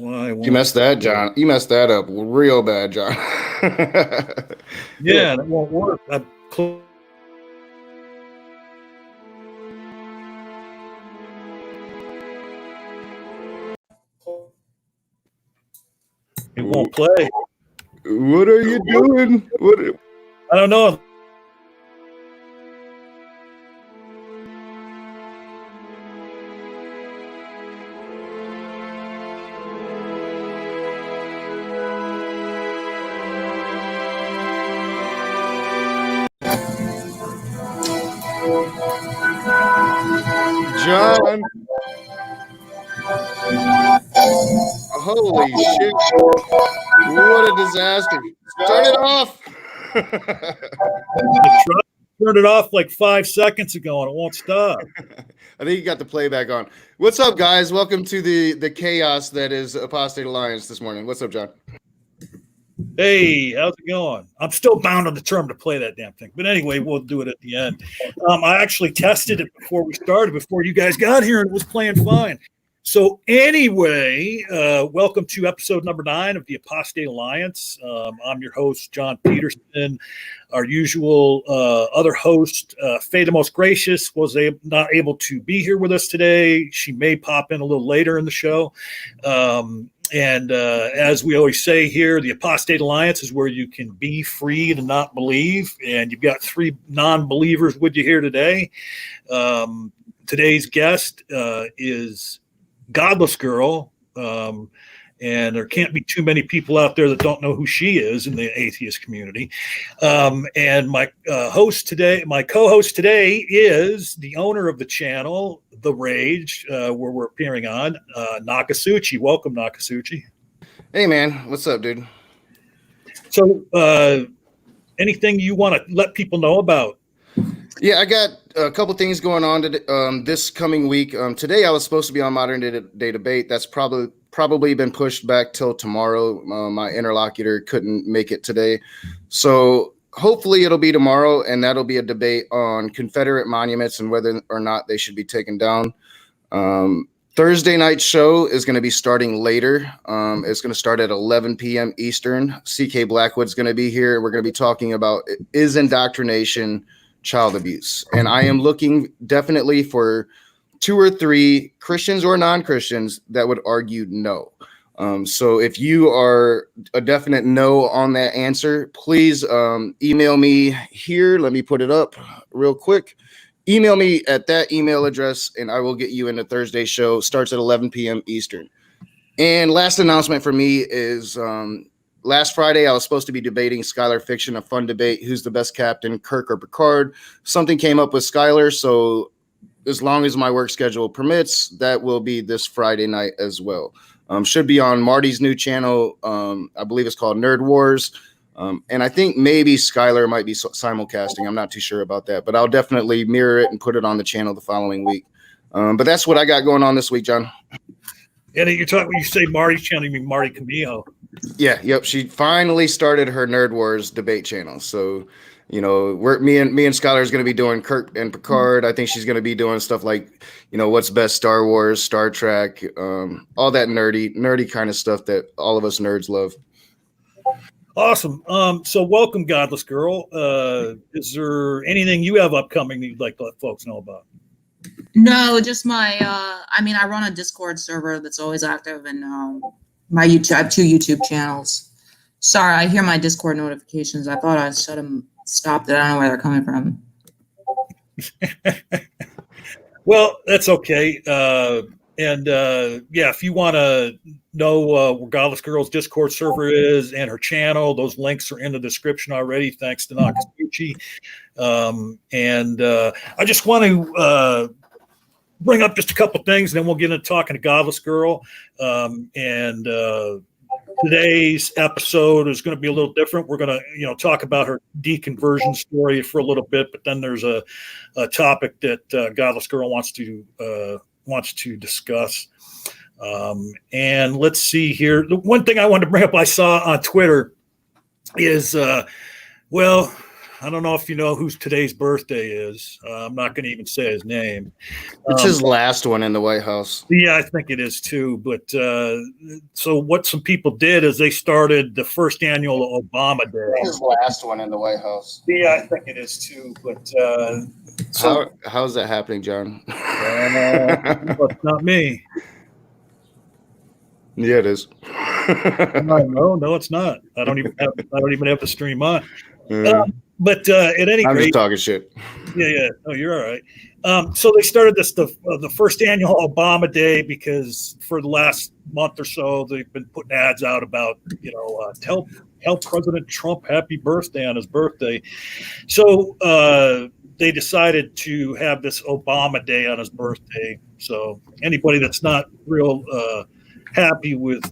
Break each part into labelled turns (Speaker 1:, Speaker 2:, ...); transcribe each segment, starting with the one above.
Speaker 1: Why
Speaker 2: You messed that, John. You messed that up real bad, John.
Speaker 1: Yeah, it won't work. It won't play.
Speaker 2: What are you doing?
Speaker 1: I don't know.
Speaker 2: John. Holy shit. What a disaster. Turn it off.
Speaker 1: Turned it off like 5 seconds ago and it won't stop.
Speaker 2: I think you got the playback on. What's up, guys? Welcome to the chaos that is Apostate Alliance this morning. What's up, John?
Speaker 1: Hey, how's it going? I'm still bound on the term to play that damn thing. But anyway, we'll do it at the end. I actually tested it before we started, before you guys got here, and it was playing fine. So anyway, welcome to episode number 9 of the Apostate Alliance. I'm your host, John Petersen. Our usual other host, Faye the Most Gracious, was not able to be here with us today. She may pop in a little later in the show. And as we always say here, the Apostate Alliance is where you can be free to not believe. And you've got 3 non-believers with you here today. Today's guest is Godless Girl. And there can't be too many people out there that don't know who she is in the atheist community. And my co-host today is the owner of the channel, The Rage, where we're appearing on, Nakasuchi. Welcome, Nakasuchi.
Speaker 2: Hey, man. What's up, dude?
Speaker 1: So anything you want to let people know about?
Speaker 2: Yeah, I got a couple things going on today, this coming week. Today I was supposed to be on Modern Day Debate. That's probably been pushed back till tomorrow. My interlocutor couldn't make it today. So hopefully it'll be tomorrow, and that'll be a debate on Confederate monuments and whether or not they should be taken down. Thursday night show is going to be starting later. It's going to start at 11 p.m. Eastern. CK Blackwood's going to be here. We're going to be talking about, is indoctrination child abuse? And I am looking definitely for 2 or 3 Christians or non-Christians that would argue no. So if you are a definite no on that answer, please email me here. Let me put it up real quick. Email me at that email address, and I will get you in the Thursday show. Starts at 11 p.m. Eastern. And last announcement for me is last Friday, I was supposed to be debating Skylar Fiction, a fun debate. Who's the best captain, Kirk or Picard? Something came up with Skylar, so as long as my work schedule permits, that will be this Friday night as well. Should be on Marty's new channel. I believe it's called Nerd Wars. And I think maybe Skylar might be simulcasting. I'm not too sure about that, but I'll definitely mirror it and put it on the channel the following week. But that's what I got going on this week, John.
Speaker 1: And you're talking, when you say Marty's channel, you mean Marty Camillo.
Speaker 2: Yeah, yep. She finally started her Nerd Wars debate channel. So, you know, me and Skylar is going to be doing Kirk and Picard. I think she's going to be doing stuff like, you know, what's best Star Wars, Star Trek, all that nerdy kind of stuff that all of us nerds love.
Speaker 1: Awesome. So welcome, Godless Girl. Is there anything you have upcoming that you'd like to let folks know about?
Speaker 3: No, just my, I run a Discord server that's always active, and my YouTube, I have 2 YouTube channels. Sorry, I hear my Discord notifications. I thought I stopped it. I don't know where they're coming from.
Speaker 1: Well, that's okay. Yeah, if you want to know where Godless Girl's Discord server is and her channel, those links are in the description already, thanks to Nakasuchi. I just want to bring up just a couple things, and then we'll get into talking to Godless Girl. Today's episode is going to be a little different. We're going to, talk about her deconversion story for a little bit, but then there's a topic that Godless Girl wants to discuss. And let's see here. The one thing I wanted to bring up, I saw on Twitter is, I don't know if you know who today's birthday is. I'm not going to even say his name.
Speaker 2: It's his last one in the White House.
Speaker 1: Yeah, I think it is too. But so what some people did is they started the first annual Obama Day.
Speaker 2: His last one in the White House.
Speaker 1: Yeah, I think it is too. But
Speaker 2: how's that happening, John?
Speaker 1: It's not me.
Speaker 2: Yeah, it is.
Speaker 1: No, it's not. I don't even have the stream on. But at any
Speaker 2: I'm
Speaker 1: rate,
Speaker 2: just talking shit.
Speaker 1: Yeah. No, you're all right. So they started the first annual Obama Day because for the last month or so they've been putting ads out about tell President Trump happy birthday on his birthday. So they decided to have this Obama Day on his birthday. So anybody that's not real happy with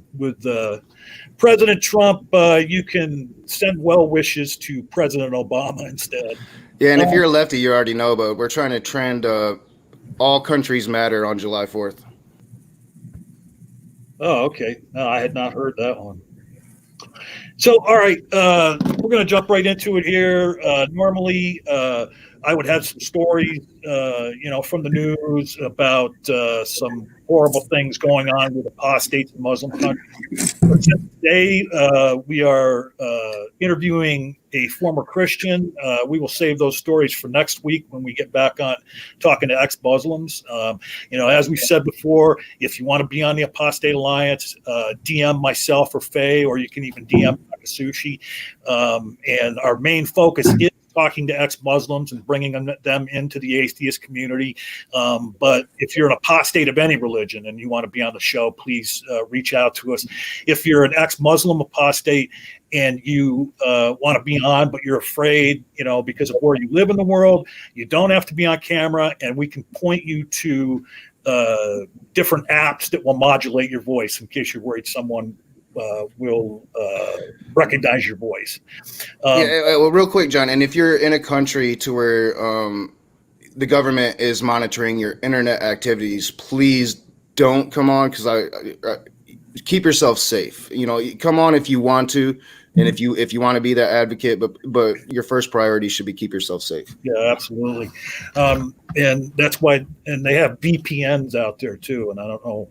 Speaker 1: President Trump, you can send well wishes to President Obama instead.
Speaker 2: Yeah, and if you're a lefty, you already know, but we're trying to trend all countries matter on July 4th.
Speaker 1: Oh, okay. No, I had not heard that one. So, all right, we're going to jump right into it here. Normally, I would have some stories, from the news about some horrible things going on with apostates in Muslim countries. But today, we are interviewing a former Christian. We will save those stories for next week when we get back on talking to ex-Muslims. As we said before, if you want to be on the Apostate Alliance, DM myself or Faye, or you can even DM Sushi. And our main focus is talking to ex-Muslims and bringing them into the atheist community. But if you're an apostate of any religion and you want to be on the show, please reach out to us. If you're an ex-Muslim apostate and you want to be on, but you're afraid, because of where you live in the world, you don't have to be on camera, and we can point you to different apps that will modulate your voice in case you're worried someone will recognize your voice.
Speaker 2: Well, real quick, John, and if you're in a country to where the government is monitoring your internet activities, please don't come on, because I keep yourself safe. Come on if you want to, and if you want to be that advocate, but your first priority should be keep yourself safe. Yeah,
Speaker 1: absolutely. And that's why, and they have VPNs out there too, and I don't know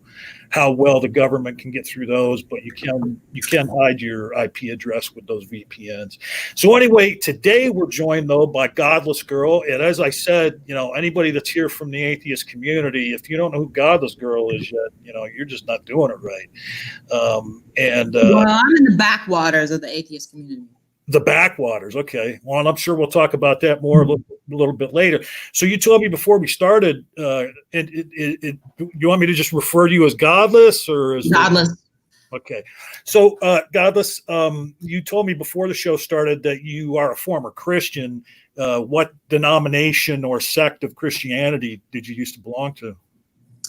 Speaker 1: how well the government can get through those, but you can hide your IP address with those VPNs. So anyway, today we're joined though by Godless Girl, and as I said, anybody that's here from the atheist community, if you don't know who Godless Girl is yet, you're just not doing it right.
Speaker 3: Well, I'm in the backwaters of the atheist community.
Speaker 1: The backwaters. Okay. Well, I'm sure we'll talk about that more a little bit later. So you told me before we started, you want me to just refer to you as Godless or as
Speaker 3: Godless?
Speaker 1: Okay. So Godless, you told me before the show started that you are a former Christian. What denomination or sect of Christianity did you used to belong to?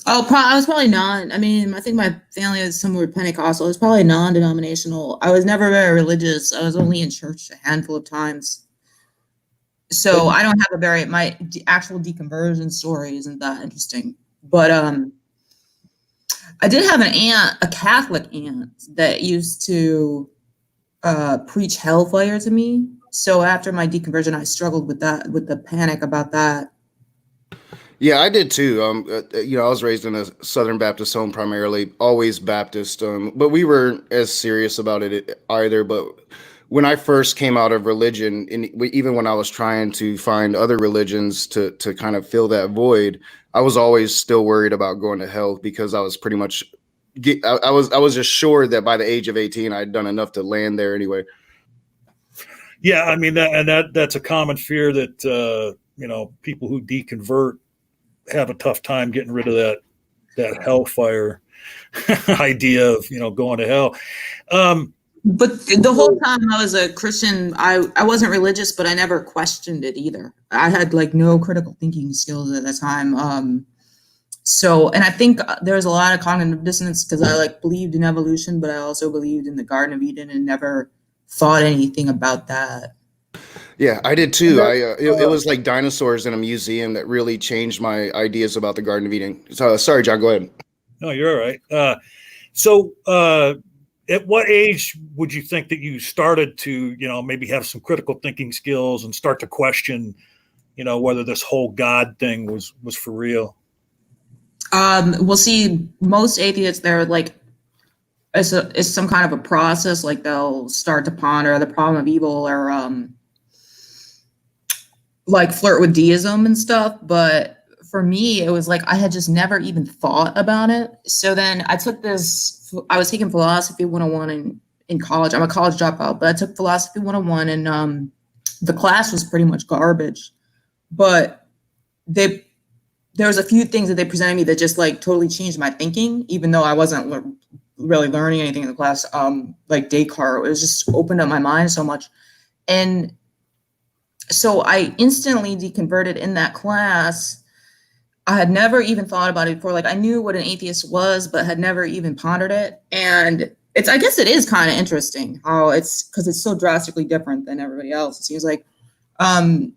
Speaker 3: Oh, I was probably not. I mean, I think my family was somewhere Pentecostal. It was probably non-denominational. I was never very religious. I was only in church a handful of times. So I don't have my actual deconversion story isn't that interesting. But I did have an aunt, a Catholic aunt, that used to preach hellfire to me. So after my deconversion, I struggled with that, with the panic about that.
Speaker 2: Yeah, I did too. I was raised in a Southern Baptist home, primarily, always Baptist. But we weren't as serious about it either. But when I first came out of religion, and even when I was trying to find other religions to kind of fill that void, I was always still worried about going to hell, because I was pretty much, I was just sure that by the age of 18, I'd done enough to land there anyway.
Speaker 1: Yeah, I mean, that's a common fear that people who deconvert have a tough time getting rid of that hellfire idea of going to hell.
Speaker 3: But the whole time I was a Christian, I wasn't religious, but I never questioned it either. I had no critical thinking skills at the time. And I think there was a lot of cognitive dissonance because I believed in evolution, but I also believed in the Garden of Eden and never thought anything about that.
Speaker 2: Yeah, I did too. It was like dinosaurs in a museum that really changed my ideas about the Garden of Eden. So, sorry, John, go ahead.
Speaker 1: No, you're all right. So at what age would you think that you started to, maybe have some critical thinking skills and start to question, whether this whole God thing was for real?
Speaker 3: We'll see. Most atheists, they're like, it's some kind of a process. Like they'll start to ponder the problem of evil, or like flirt with deism and stuff. But for me, it was like I had just never even thought about it. So then I was taking philosophy 101 in college. I'm a college dropout, but I took philosophy 101, and the class was pretty much garbage. But there was a few things that they presented me that just like totally changed my thinking, even though I wasn't really learning anything in the class. Like Descartes, it was just opened up my mind so much. And so I instantly deconverted in that class. I had never even thought about it before. Like I knew what an atheist was, but had never even pondered it. And I guess it is kind of interesting how because it's so drastically different than everybody else. It seems like, the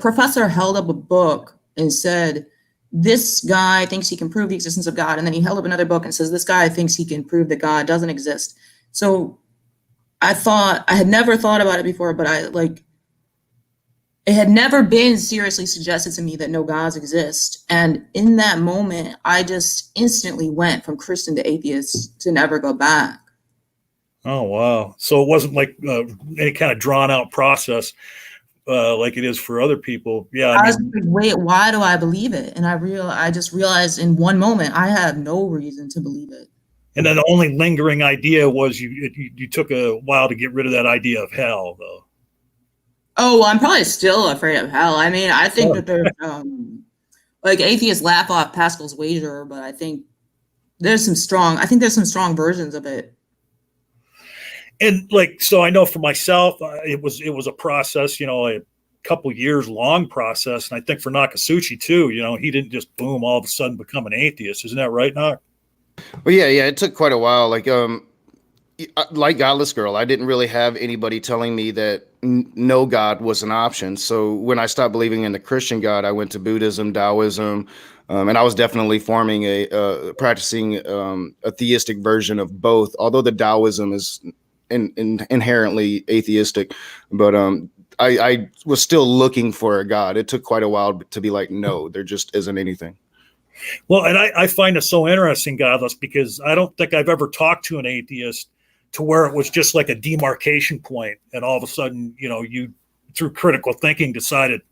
Speaker 3: professor held up a book and said, this guy thinks he can prove the existence of God. And then he held up another book and says, this guy thinks he can prove that God doesn't exist. So I had never thought about it before, but it had never been seriously suggested to me that no gods exist. And in that moment, I just instantly went from Christian to atheist to never go back.
Speaker 1: Oh, wow. So it wasn't like any kind of drawn out process like it is for other people. Yeah.
Speaker 3: I was like, wait, why do I believe it? And I just realized in one moment, I have no reason to believe it.
Speaker 1: And then the only lingering idea was you took a while to get rid of that idea of hell, though.
Speaker 3: Oh, well, I'm probably still afraid of hell. I mean, I think that there's like atheists laugh off Pascal's wager, but I think there's some strong versions of it.
Speaker 1: And so I know for myself, it was a process, a couple years long process. And I think for Nakasuchi too, he didn't just boom, all of a sudden become an atheist. Isn't that right, Nak?
Speaker 2: Well, yeah. It took quite a while. Like Godless Girl, I didn't really have anybody telling me that no God was an option. So when I stopped believing in the Christian God, I went to Buddhism, Taoism, and I was definitely forming practicing a theistic version of both. Although the Taoism is inherently atheistic, but I was still looking for a God. It took quite a while to be like, no, there just isn't anything.
Speaker 1: Well, and I find it so interesting, Godless, because I don't think I've ever talked to an atheist to where it was just like a demarcation point, and all of a sudden, you through critical thinking decided,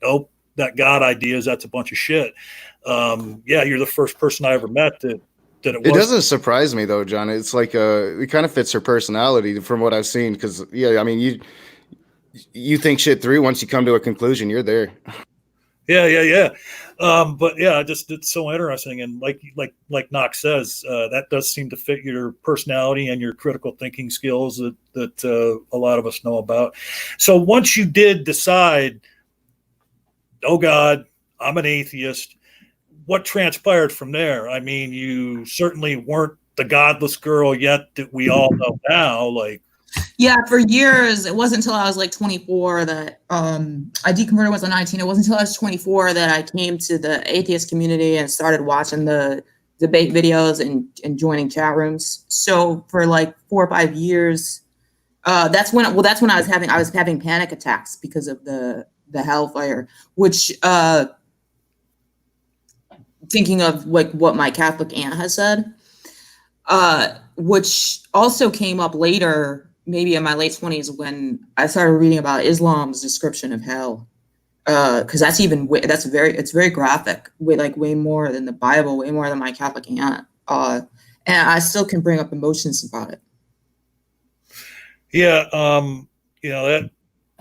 Speaker 1: nope, that God idea that's a bunch of shit. Yeah, you're the first person I ever met that it
Speaker 2: doesn't surprise me though, John. It's like it kind of fits her personality from what I've seen. Because I mean, you think shit through. Once you come to a conclusion, you're there.
Speaker 1: Yeah. But yeah, it's so interesting. And like Knox says, that does seem to fit your personality and your critical thinking skills that a lot of us know about. So once you did decide, oh God, I'm an atheist, what transpired from there? I mean, you certainly weren't the godless girl yet that we all know now.
Speaker 3: Yeah, for years, it wasn't until I was like 24 that I deconverted when I was 19. It wasn't until I was 24 that I came to the atheist community and started watching the debate videos and joining chat rooms. So for like 4 or 5 years, that's when I was having panic attacks because of the hellfire, which thinking of like what my Catholic aunt has said, which also came up later, maybe in my late 20s, when I started reading about Islam's description of hell, because it's very graphic, way more than the Bible, way more than my Catholic aunt, and I still can bring up emotions about it.
Speaker 1: Yeah,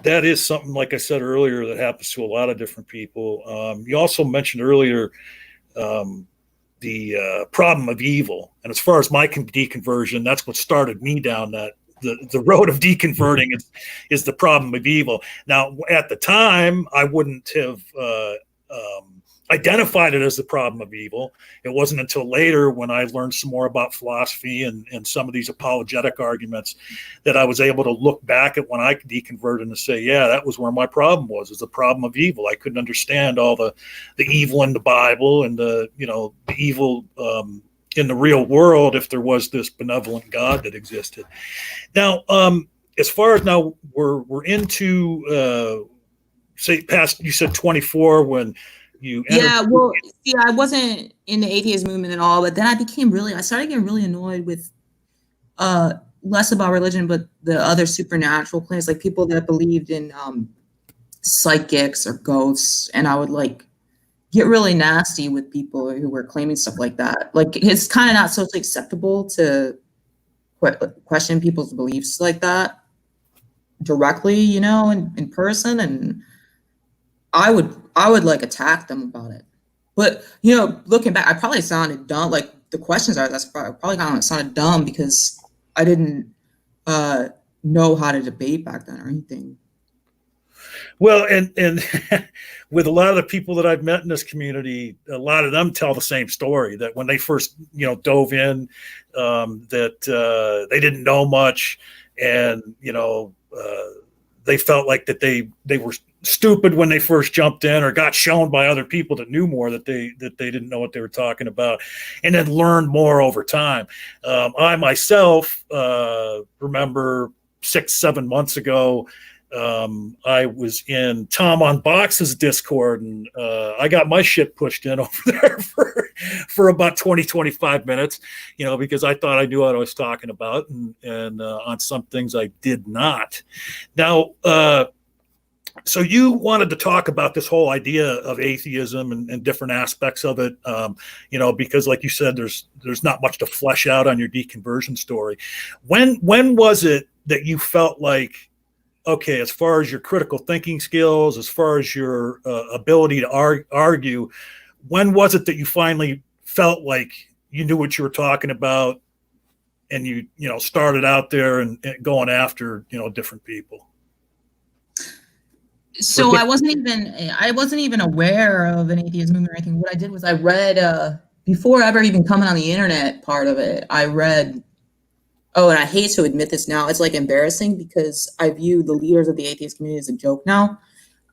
Speaker 1: that is something, like I said earlier, that happens to a lot of different people. You also mentioned earlier the problem of evil, and as far as my deconversion, that's what started me down the road of deconverting is the problem of evil. Now, at the time, I wouldn't have identified it as the problem of evil. It wasn't until later, when I learned some more about philosophy and some of these apologetic arguments, that I was able to look back at when I deconverted and say, yeah, that was where my problem was the problem of evil. I couldn't understand all the evil in the Bible and the evil in the real world if there was this benevolent God that existed. Now, as far as now we're into say past, you said 24 when you entered.
Speaker 3: Yeah, well, see, I wasn't in the atheist movement at all, but then I started getting really annoyed with less about religion, but the other supernatural claims, like people that believed in psychics or ghosts, and I would like get really nasty with people who were claiming stuff like that. Like it's kind of not socially acceptable to question people's beliefs like that directly, you know, in person, and I would like attack them about it. But you know, looking back, I probably sounded dumb. Like the questions that's probably kind of sounded dumb because I didn't know how to debate back then or anything.
Speaker 1: Well, and with a lot of the people that I've met in this community, a lot of them tell the same story, that when they first, you know, dove in, that they didn't know much, and you know, they felt like that they were stupid when they first jumped in, or got shown by other people that knew more, that they didn't know what they were talking about, and then learned more over time. I myself remember 6-7 months ago, I was in Tom on Box's Discord, and I got my shit pushed in over there for about 20-25 minutes, you know, because I thought I knew what I was talking about, and on some things I did not. Now, so you wanted to talk about this whole idea of atheism and different aspects of it, you know, because like you said, there's not much to flesh out on your deconversion story. When was it that you felt like, okay, as far as your critical thinking skills, as far as your ability to argue, when was it that you finally felt like you knew what you were talking about, and you know, started out there and going after, you know, different people?
Speaker 3: So I wasn't even aware of an atheist movement or anything. What I did was I read before ever even coming on the internet part of it. I read. Oh, and I hate to admit this now. It's like embarrassing because I view the leaders of the atheist community as a joke now.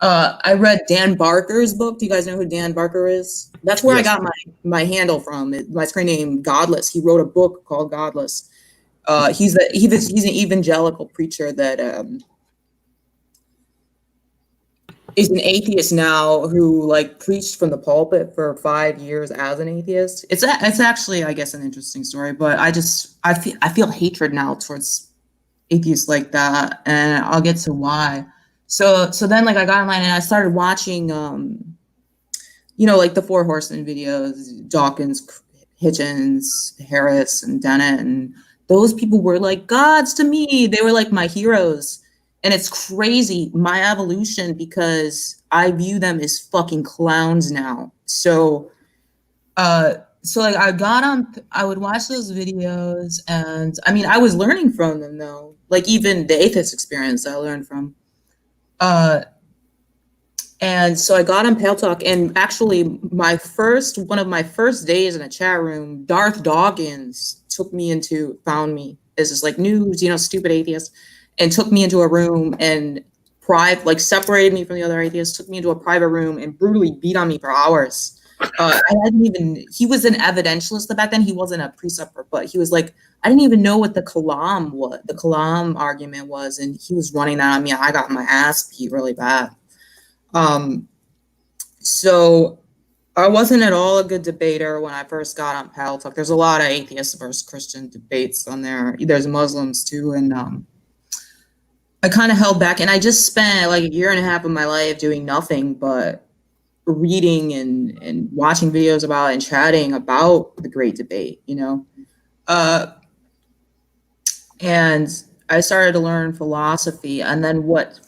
Speaker 3: I read Dan Barker's book. Do you guys know who Dan Barker is? That's where yes. I got my handle from. My screen name, Godless. He wrote a book called Godless. He's an evangelical preacher that is an atheist now, who like preached from the pulpit for 5 years as an atheist. It's actually, I guess, an interesting story, but I feel hatred now towards atheists like that, and I'll get to why. So then like I got online and I started watching, you know, like the Four Horsemen videos, Dawkins, Hitchens, Harris, and Dennett, and those people were like gods to me. They were like my heroes. And it's crazy, my evolution, because I view them as fucking clowns now. So like I would watch those videos, and I mean, I was learning from them though. Like even the atheist experience I learned from. And so I got on Pale Talk, and actually one of my first days in a chat room, Darth Dawkins found me as this like news, you know, stupid atheist, and took me into a room and separated me from the other atheists, took me into a private room and brutally beat on me for hours. He was an evidentialist back then. He wasn't a preceptor, but he was like, I didn't even know what the Kalam argument was. And he was running that on me. I got my ass beat really bad. So I wasn't at all a good debater when I first got on Pal Talk. There's a lot of atheist versus Christian debates on there. There's Muslims too. And, I kind of held back, and I just spent like 1.5 years of my life doing nothing but reading and watching videos about and chatting about the Great Debate, you know? And I started to learn philosophy. And then what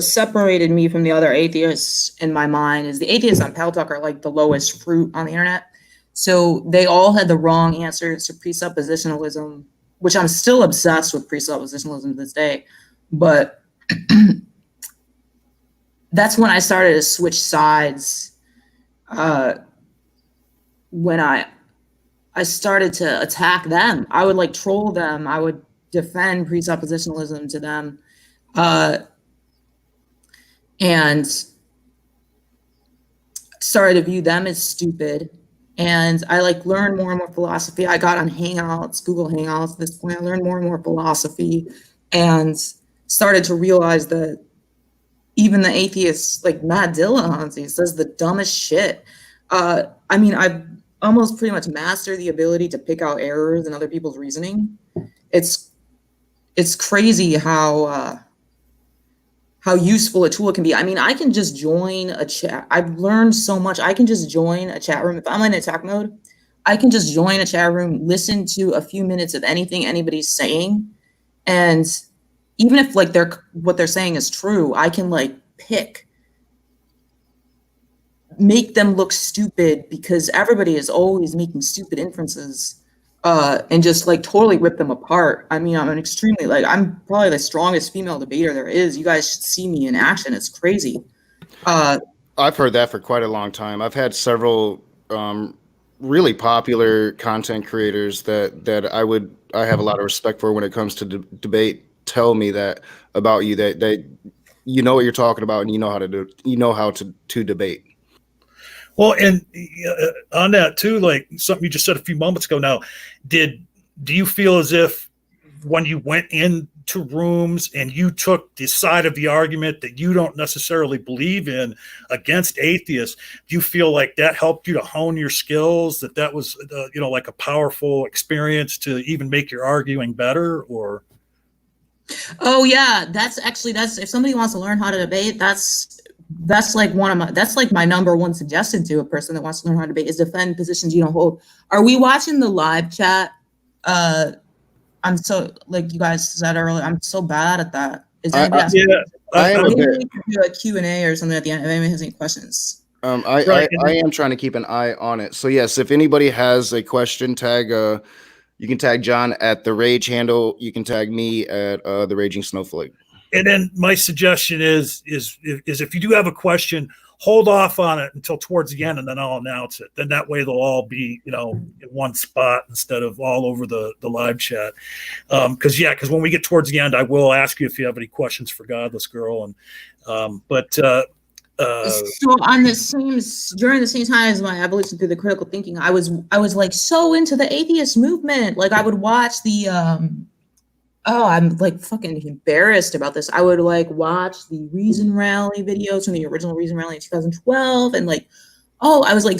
Speaker 3: separated me from the other atheists in my mind is the atheists on Pal Talk are like the lowest fruit on the internet. So they all had the wrong answers to presuppositionalism, which I'm still obsessed with presuppositionalism to this day. But that's when I started to switch sides. When I started to attack them, I would like troll them. I would defend presuppositionalism to them. And started to view them as stupid. And I like learned more and more philosophy. I got on Hangouts, Google Hangouts at this point. I learned more and more philosophy and started to realize that even the atheists, like Matt Dillahunty, says the dumbest shit. I mean, I've almost pretty much mastered the ability to pick out errors in other people's reasoning. It's crazy how useful a tool it can be. I mean, I can just join a chat. I've learned so much. I can just join a chat room. If I'm in attack mode, I can just join a chat room, listen to a few minutes of anything anybody's saying, and even if like what they're saying is true, I can like make them look stupid because everybody is always making stupid inferences, and just like totally rip them apart. I mean, I'm probably the strongest female debater there is. You guys should see me in action. It's crazy.
Speaker 2: I've heard that for quite a long time. I've had several really popular content creators that I have a lot of respect for when it comes to debate tell me that about you, that you know what you're talking about and you know how to debate.
Speaker 1: Well, and on that too, like something you just said a few moments ago now, do you feel as if when you went into rooms and you took the side of the argument that you don't necessarily believe in against atheists, do you feel like that helped you to hone your skills, that was, like a powerful experience to even make your arguing better? Or
Speaker 3: Oh yeah, that's if somebody wants to learn how to debate, that's like my number one suggestion to a person that wants to learn how to debate is defend positions you don't hold. Are we watching the live chat? I'm so, like you guys said earlier, I'm so bad at that. Is anybody asking?
Speaker 2: I am a bit.
Speaker 3: Do a Q&A or something at the end if anybody has any questions.
Speaker 2: I am trying to keep an eye on it. So yes, if anybody has a question, you can tag John at the Rage handle. You can tag me at the Raging Snowflake. And
Speaker 1: then my suggestion is if you do have a question, hold off on it until towards the end, and then I'll announce it. Then that way they'll all be, in one spot instead of all over the live chat. Because when we get towards the end, I will ask you if you have any questions for Godless Girl. And
Speaker 3: so during the same time as my evolution through the critical thinking, I was like so into the atheist movement. Like I would watch the I'm like fucking embarrassed about this. I would like watch the Reason Rally videos from the original Reason Rally in 2012, and like, I was like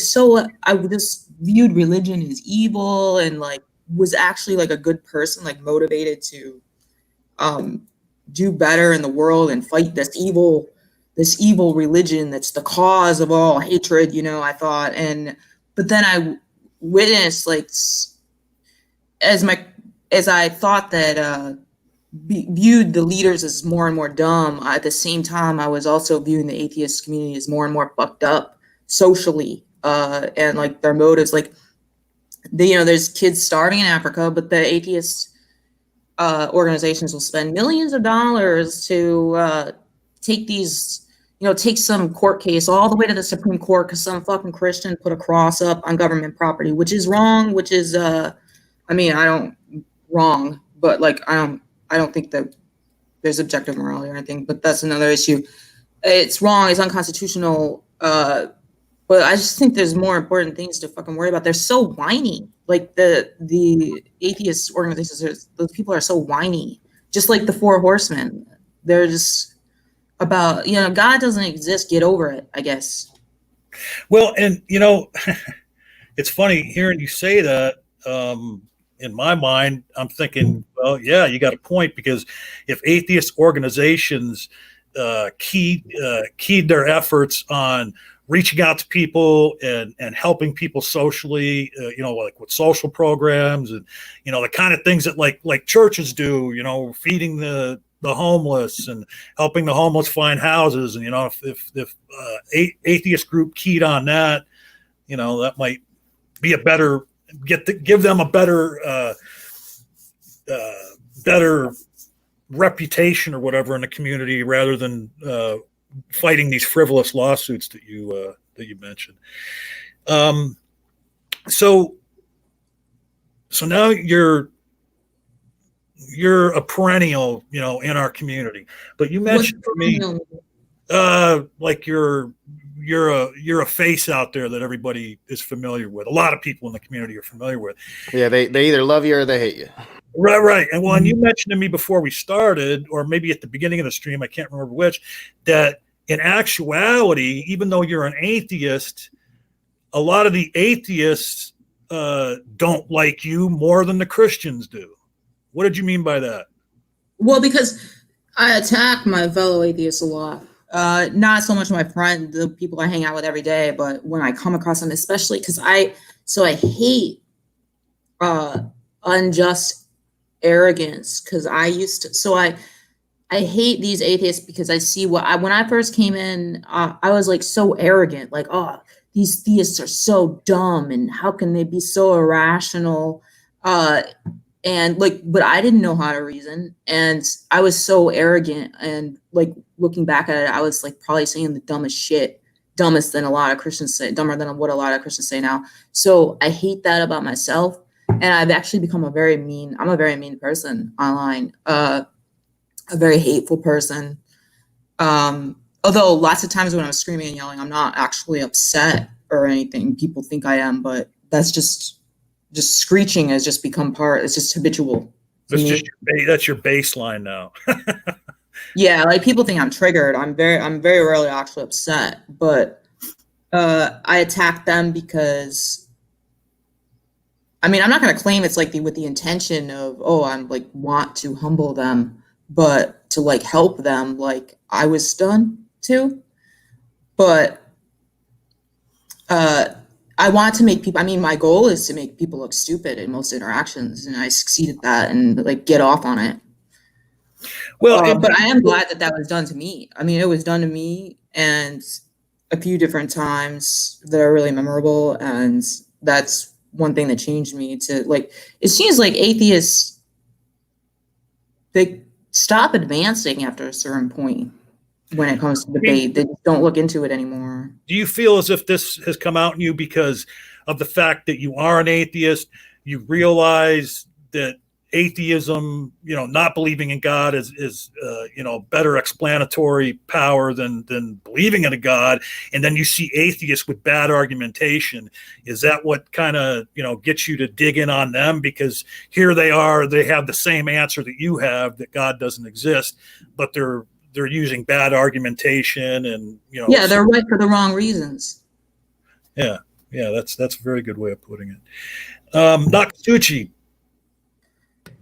Speaker 3: I just viewed religion as evil and like was actually like a good person, like motivated to do better in the world and fight this evil religion that's the cause of all hatred, I thought. But then I witnessed, like, as I thought that viewed the leaders as more and more dumb, at the same time I was also viewing the atheist community as more and more fucked up socially, and like their motives, like there's kids starving in Africa, but the atheist organizations will spend millions of dollars to take some court case all the way to the Supreme Court because some fucking Christian put a cross up on government property, which is wrong, wrong, but like I don't think that there's objective morality or anything, but that's another issue. It's wrong, it's unconstitutional, but I just think there's more important things to fucking worry about. They're so whiny. Like the atheist organizations, those people are so whiny. Just like the Four Horsemen. They're just about, God doesn't exist, get over it, I guess.
Speaker 1: Well, and it's funny hearing you say that. In my mind, I'm thinking, well, yeah, you got a point, because if atheist organizations keyed their efforts on reaching out to people and helping people socially, like with social programs and, the kind of things that like churches do, feeding the homeless and helping the homeless find houses. And, if atheist group keyed on that, that might be a better, give them a better reputation or whatever in the community, rather than fighting these frivolous lawsuits that you mentioned. So now you're a perennial, in our community. But you mentioned for me, Like you're a face out there that everybody is familiar with. A lot of people in the community are familiar with.
Speaker 2: Yeah, they either love you or they hate you.
Speaker 1: Right. And when you mentioned to me before we started, or maybe at the beginning of the stream, I can't remember which, that in actuality, even though you're an atheist, a lot of the atheists don't like you more than the Christians do. What did you mean by that?
Speaker 3: Well, because I attack my fellow atheists a lot. Not so much my friend, the people I hang out with every day, but when I come across them, especially because I hate unjust arrogance, because I hate these atheists because I see when I first came in, I was like so arrogant, like, oh, these theists are so dumb and how can they be so irrational? And like, but I didn't know how to reason, and I was so arrogant, and like looking back at it, I was like probably saying the dumbest shit, dumbest than a lot of Christians say, dumber than what a lot of Christians say now. So I hate that about myself. And I've actually become I'm a very mean person online, a very hateful person. Although lots of times when I'm screaming and yelling, I'm not actually upset or anything. People think I am, but that's just screeching has just become it's just habitual.
Speaker 1: That's your baseline now.
Speaker 3: Yeah, like people think I'm triggered. I'm very rarely actually upset, but I attack them because, I mean, I'm not going to claim it's like with the intention of, oh, I'm like want to humble them, but to like help them like I was done to. But I want to make people, I mean, my goal is to make people look stupid in most interactions, and I succeed at that and like get off on it. Well, but I am glad that was done to me. I mean, it was done to me and a few different times that are really memorable, and that's one thing that changed me to like, it seems like atheists, they stop advancing after a certain point when it comes to debate. They just don't look into it anymore.
Speaker 1: Do you feel as if this has come out in you because of the fact that you are an atheist? You realize that atheism, not believing in God is better explanatory power than believing in a God, and then you see atheists with bad argumentation. Is that what kind of gets you to dig in on them? Because here they are, they have the same answer that you have, that God doesn't exist, but they're using bad argumentation, and
Speaker 3: yeah, they're right for the wrong reasons.
Speaker 1: Yeah, that's a very good way of putting it. Nakatsuchi.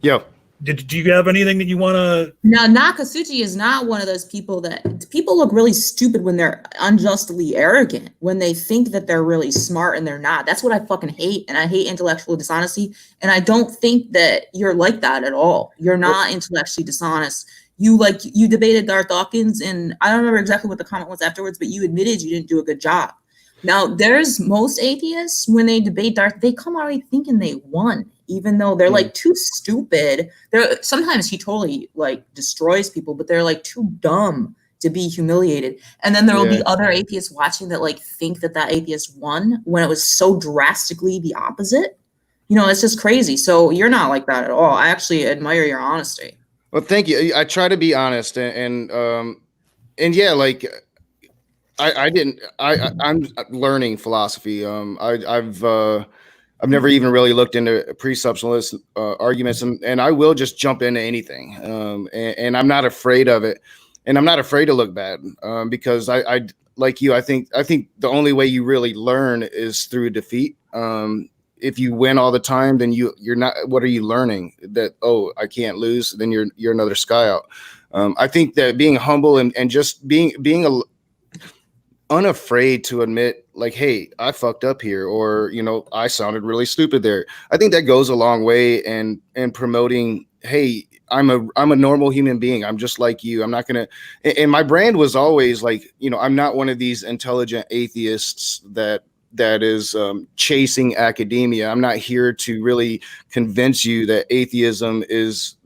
Speaker 2: Yo.
Speaker 1: Do you have anything that you want to?
Speaker 3: Now, Nakatsuchi is not one of those people that people look really stupid when they're unjustly arrogant, when they think that they're really smart and they're not. That's what I fucking hate. And I hate intellectual dishonesty. And I don't think that you're like that at all. You're not intellectually dishonest. You debated Darth Dawkins, and I don't remember exactly what the comment was afterwards, but you admitted you didn't do a good job. Now, there's most atheists, when they debate Darth, they come already thinking they won, even though they're like too stupid. Sometimes he totally like destroys people, but they're like too dumb to be humiliated. And then there will be other atheists watching that like think that atheist won when it was so drastically the opposite. It's just crazy. So you're not like that at all. I actually admire your honesty.
Speaker 2: Well, thank you. I try to be honest, and yeah, like I'm learning philosophy. I've never even really looked into presuppositionalist arguments, and I will just jump into anything. And I'm not afraid of it, and I'm not afraid to look bad, because I like you. I think the only way you really learn is through defeat. If you win all the time, then you're not. What are you learning? That, oh, I can't lose. Then you're another sky out. I think that being humble and just being unafraid to admit, like, hey, I fucked up here, or I sounded really stupid there. I think that goes a long way in promoting, hey, I'm a normal human being. I'm just like you. I'm not gonna. And my brand was always like, I'm not one of these intelligent atheists that is chasing academia. I'm not here to really convince you that atheism is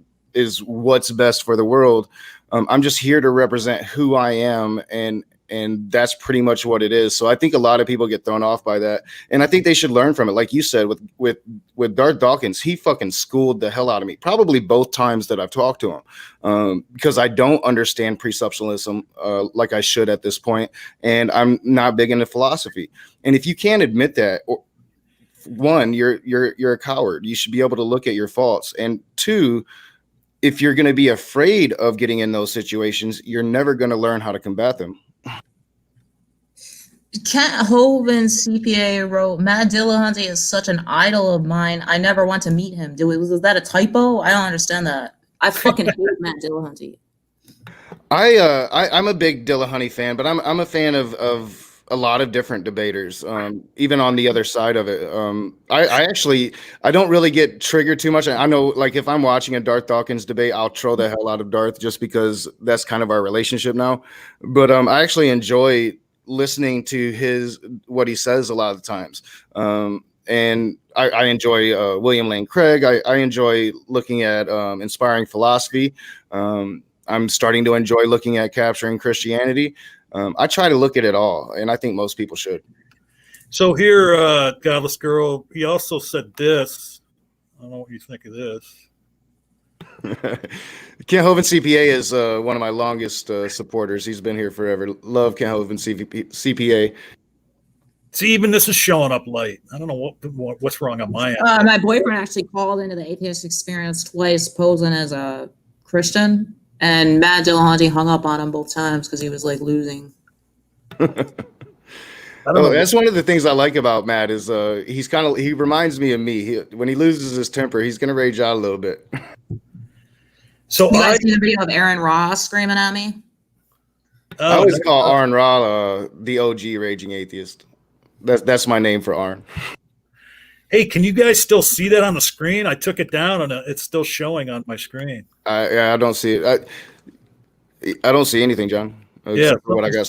Speaker 2: what's best for the world. I'm just here to represent who I am, and and that's pretty much what it is. So I think a lot of people get thrown off by that, and I think they should learn from it. Like you said, with Darth Dawkins, he fucking schooled the hell out of me. Probably both times that I've talked to him, because I don't understand presuppositionalism like I should at this point, and I'm not big into philosophy. And if you can't admit that, one, you're a coward. You should be able to look at your faults, and two, if you're going to be afraid of getting in those situations, you're never going to learn how to combat them.
Speaker 3: Kent Hovind CPA wrote, Matt Dillahunty is such an idol of mine. I never want to meet him. Was that a typo? I don't understand that. I fucking hate Matt Dillahunty.
Speaker 2: I'm a big Dillahunty fan, but I'm a fan of a lot of different debaters, even on the other side of it. I don't really get triggered too much. I know, like, if I'm watching a Darth Dawkins debate, I'll troll the hell out of Darth just because that's kind of our relationship now. But I actually enjoy listening to what he says a lot of the times. And I enjoy William Lane Craig. I enjoy looking at inspiring philosophy. I'm starting to enjoy looking at capturing Christianity. I try to look at it all, and I think most people should.
Speaker 1: So here, Godless Girl, he also said this. I don't know what you think of this.
Speaker 2: Kent Hovind CPA is one of my longest supporters. He's been here forever. Love Kent Hovind CPA.
Speaker 1: See, even this is showing up late. I don't know what's wrong on my end.
Speaker 3: My boyfriend actually called into the atheist experience twice, posing as a Christian, and Matt Dillahunty hung up on him both times because he was like losing.
Speaker 2: That's one of the things I like about Matt is he reminds me of me. When he loses his temper, he's gonna rage out a little bit.
Speaker 1: So
Speaker 3: you guys see the video of Aaron Ross screaming at me?
Speaker 2: I always call Aaron Ross the OG raging atheist. That's my name for Aaron.
Speaker 1: Hey, can you guys still see that on the screen? I took it down and it's still showing on my screen.
Speaker 2: I don't see it. I don't see anything, John.
Speaker 1: Yeah,
Speaker 2: what I got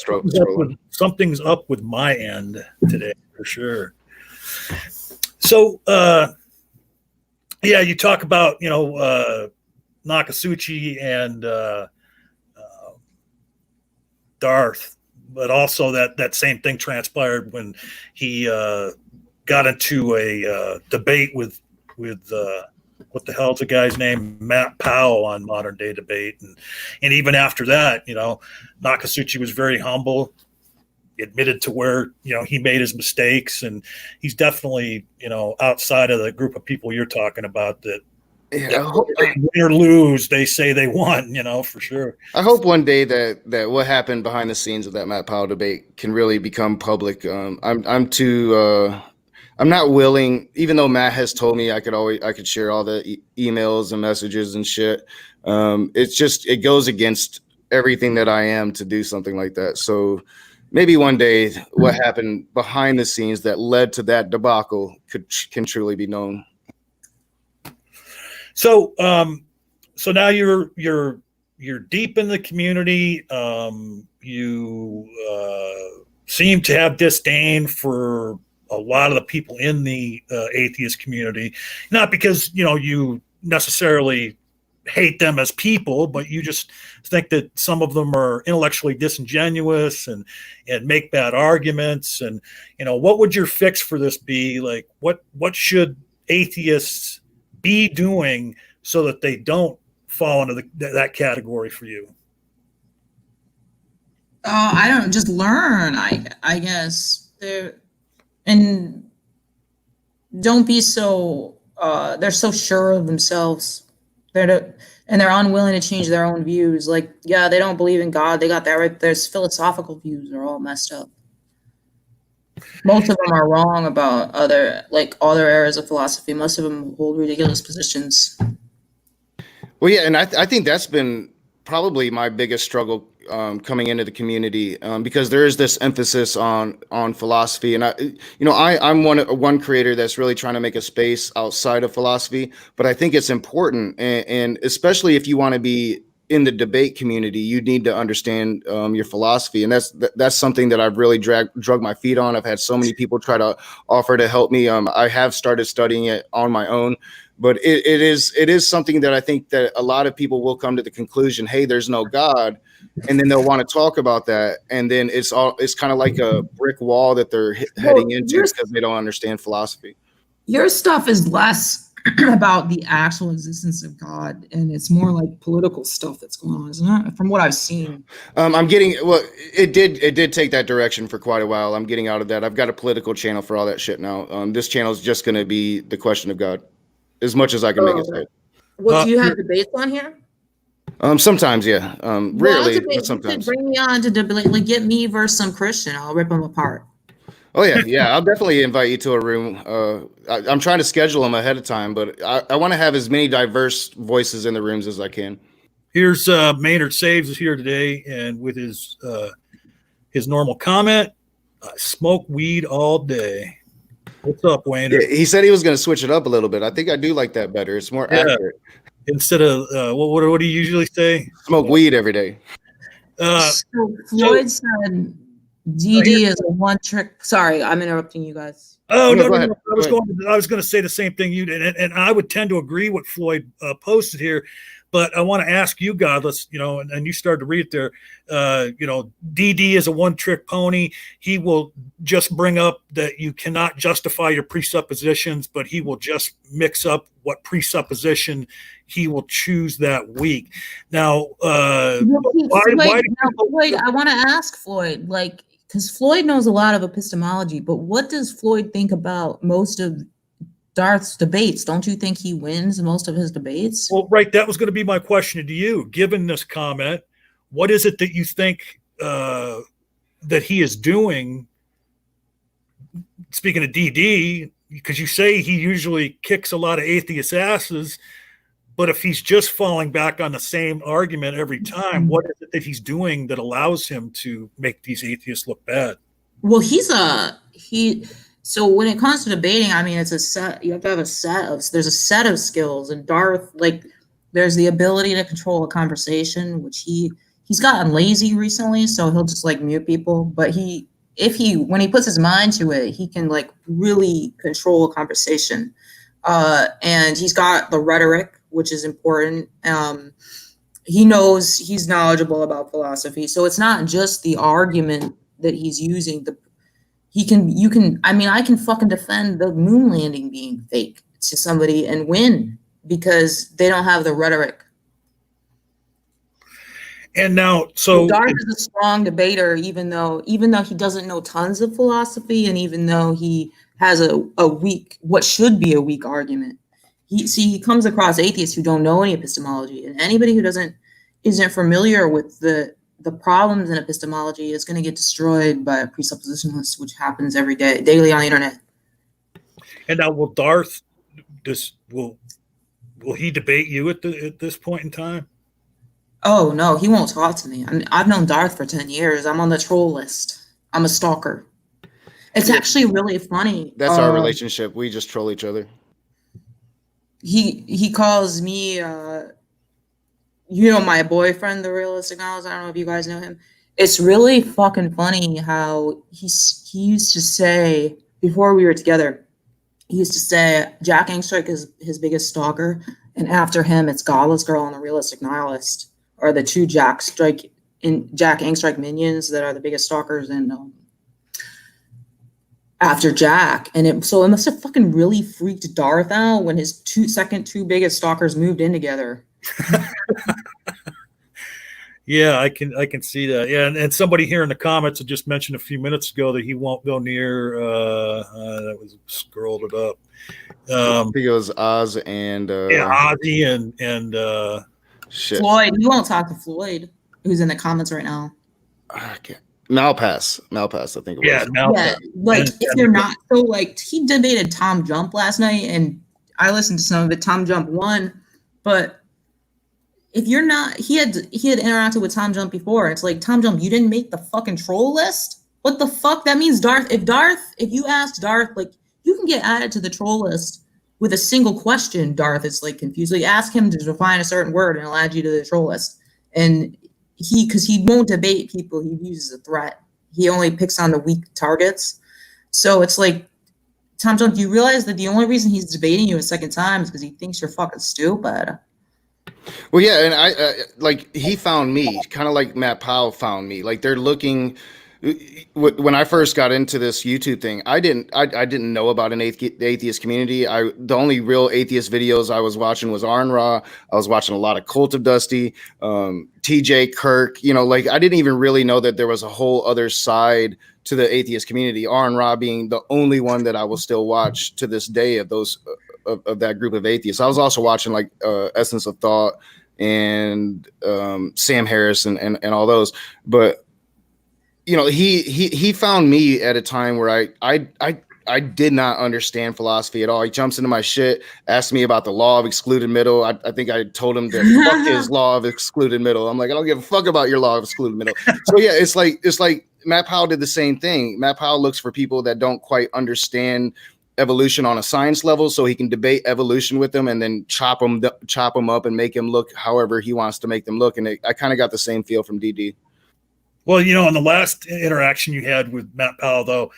Speaker 1: something's up with my end today for sure. So, yeah, you talk about Nakasuchi and Darth, but also that same thing transpired when he got into a debate with what the hell's the guy's name? Matt Powell on Modern Day Debate. And even after that, Nakasuchi was very humble, admitted to where, he made his mistakes. And he's definitely, outside of the group of people you're talking about that win or lose, they say they won, for sure.
Speaker 2: I hope one day that what happened behind the scenes of that Matt Powell debate can really become public. I'm not willing, even though Matt has told me I could share all the emails and messages and shit. It goes against everything that I am to do something like that. So maybe one day what happened behind the scenes that led to that debacle can truly be known.
Speaker 1: So, so now you're deep in the community. You seem to have disdain for a lot of the people in the atheist community, not because, you necessarily hate them as people, but you just think that some of them are intellectually disingenuous and make bad arguments. And, what would your fix for this be? Like, what should atheists be doing so that they don't fall into that category for you?
Speaker 3: I don't just learn, I guess. And don't be so they're so sure of themselves. They're unwilling to change their own views. Like, yeah, they don't believe in God. They got that right. Their philosophical views are all messed up. Most of them are wrong about other areas of philosophy. Most of them hold ridiculous positions.
Speaker 2: Well, yeah, and I think that's been probably my biggest struggle coming into the community, because there is this emphasis on philosophy, and I'm one creator that's really trying to make a space outside of philosophy. But I think it's important, and especially if you want to be in the debate community, you need to understand your philosophy, and that's something that I've really drug my feet on. I've had so many people try to offer to help me. I have started studying it on my own, but it is something that I think that a lot of people will come to the conclusion, hey, there's no God, and then they'll want to talk about that, and then it's kind of like a brick wall that they're heading into because they don't understand philosophy.
Speaker 3: Your stuff is less about the actual existence of God, and it's more like political stuff that's going on, isn't it? From what I've seen.
Speaker 2: It did take that direction for quite a while. I'm getting out of that. I've got a political channel for all that shit now. This channel is just going to be the question of God, as much as I can make it say.
Speaker 3: Well, do you have debates on here?
Speaker 2: Sometimes, yeah. Rarely, but sometimes.
Speaker 3: Bring me on to debate. Like, get me versus some Christian. I'll rip them apart.
Speaker 2: Oh yeah. I'll definitely invite you to a room. I'm trying to schedule them ahead of time, but I want to have as many diverse voices in the rooms as I can.
Speaker 1: Here's Maynard Saves is here today, and with his normal comment, smoke weed all day. What's up, Wayne?
Speaker 2: Yeah, he said he was going to switch it up a little bit. I think I do like that better. It's more accurate.
Speaker 1: Instead of what do you usually say?
Speaker 2: Smoke weed every day.
Speaker 3: So Floyd said DD is a one trick. Sorry, I'm interrupting you guys.
Speaker 1: Oh no, I was going to say the same thing you did, and I would tend to agree with Floyd posted here, but I want to ask you, Godless, and you started to read it there. DD is a one trick pony. He will just bring up that you cannot justify your presuppositions, but he will just mix up what presupposition he will choose that week. Now,
Speaker 3: Floyd, I want to ask Floyd, because Floyd knows a lot of epistemology, but what does Floyd think about most of Darth's debates? Don't you think he wins most of his debates?
Speaker 1: Well, right. That was going to be my question to you. Given this comment, what is it that you think that he is doing? Speaking of DD, because you say he usually kicks a lot of atheist asses, but if he's just falling back on the same argument every time, what is it that he's doing that allows him to make these atheists look bad?
Speaker 3: Well, so when it comes to debating, I mean, it's a set. You have to have there's a set of skills, and Darth, there's the ability to control a conversation, which he's gotten lazy recently, so he'll just mute people. But when he puts his mind to it, he can really control a conversation. And he's got the rhetoric, which is important. He's knowledgeable about philosophy. So it's not just the argument that he's using. I can fucking defend the moon landing being fake to somebody and win because they don't have the rhetoric.
Speaker 1: And now, so
Speaker 3: Darth is a strong debater, even though he doesn't know tons of philosophy, and even though he has what should be a weak argument. He comes across atheists who don't know any epistemology, and anybody who isn't familiar with the problems in epistemology is going to get destroyed by a presuppositionalist, which happens daily on the internet. And
Speaker 1: now, will Darth will he debate you at this point in time?
Speaker 3: Oh no, he won't talk to me. I've known Darth for 10 years. I'm on the troll list. I'm a stalker. It's actually really funny.
Speaker 2: That's our relationship. We just troll each other.
Speaker 3: He calls me, my boyfriend, the realistic nihilist. I don't know if you guys know him. It's really fucking funny how he used to say, before we were together, he used to say Jack Angstreich is his biggest stalker, and after him, it's Godless Girl and the realistic nihilist are the two Jack Angstreich minions that are the biggest stalkers, and after Jack. And it must have fucking really freaked Darth out when his two biggest stalkers moved in together.
Speaker 1: Yeah, I can see that. Yeah, and somebody here in the comments had just mentioned a few minutes ago that he won't go near. That was scrolled it up.
Speaker 2: I think it was Oz and
Speaker 1: Ozzy and
Speaker 2: shit.
Speaker 3: Floyd. You won't talk to Floyd, who's in the comments right now.
Speaker 2: Malpass, I think it was.
Speaker 1: Yeah, Malpass.
Speaker 3: Yeah, if you're not he debated Tom Jump last night, and I listened to some of it. Tom Jump won, but if you're not, he had interacted with Tom Jump before. It's Tom Jump, you didn't make the fucking troll list. What the fuck? That means Darth. If you ask Darth, you can get added to the troll list with a single question. Darth is confused. Ask him to define a certain word, and it'll add you to the troll list. and because he won't debate people he views as a threat. He only picks on the weak targets. So it's like, Tom Jones, do you realize that the only reason he's debating you a second time is because he thinks you're fucking stupid?
Speaker 2: Well, yeah, and I like he found me, kind of like Matt Powell found me. Like they're looking. When I first got into this YouTube thing, I didn't know about an atheist community. The only real atheist videos I was watching was Arn Ra. I was watching a lot of Cult of Dusty, TJ Kirk. You know, like I didn't even really know that there was a whole other side to the atheist community. Arn Ra being the only one that I will still watch to this day of those of that group of atheists. I was also watching like Essence of Thought and Sam Harris and all those, but. You know, he found me at a time where I did not understand philosophy at all. He jumps into my shit, asked me about the law of excluded middle. I think I told him that fuck his law of excluded middle. I'm like, I don't give a fuck about your law of excluded middle. So yeah, it's like Matt Powell did the same thing. Matt Powell looks for people that don't quite understand evolution on a science level, so he can debate evolution with them and then chop them up and make him look however he wants to make them look. And I kind of got the same feel from DD.
Speaker 1: Well, you know, in the last interaction you had with Matt Powell, though,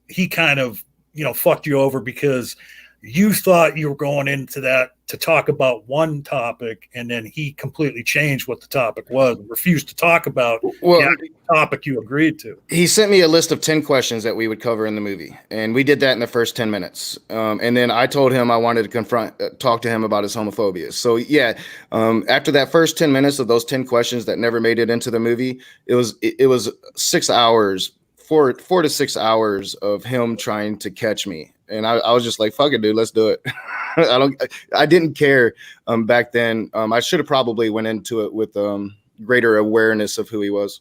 Speaker 1: he kind of, you know, fucked you over because you thought you were going into that to talk about one topic, and then he completely changed what the topic was and refused to talk about the topic you agreed to.
Speaker 2: He sent me a list of 10 questions that we would cover in the movie, and we did that in the first 10 minutes. And then I told him I wanted to talk to him about his homophobia. So yeah, after that first 10 minutes of those 10 questions that never made it into the movie, it was 6 hours, 4 to 6 hours of him trying to catch me. And I was just like, fuck it, dude, let's do it. I didn't care back then. I should have probably went into it with greater awareness of who he was.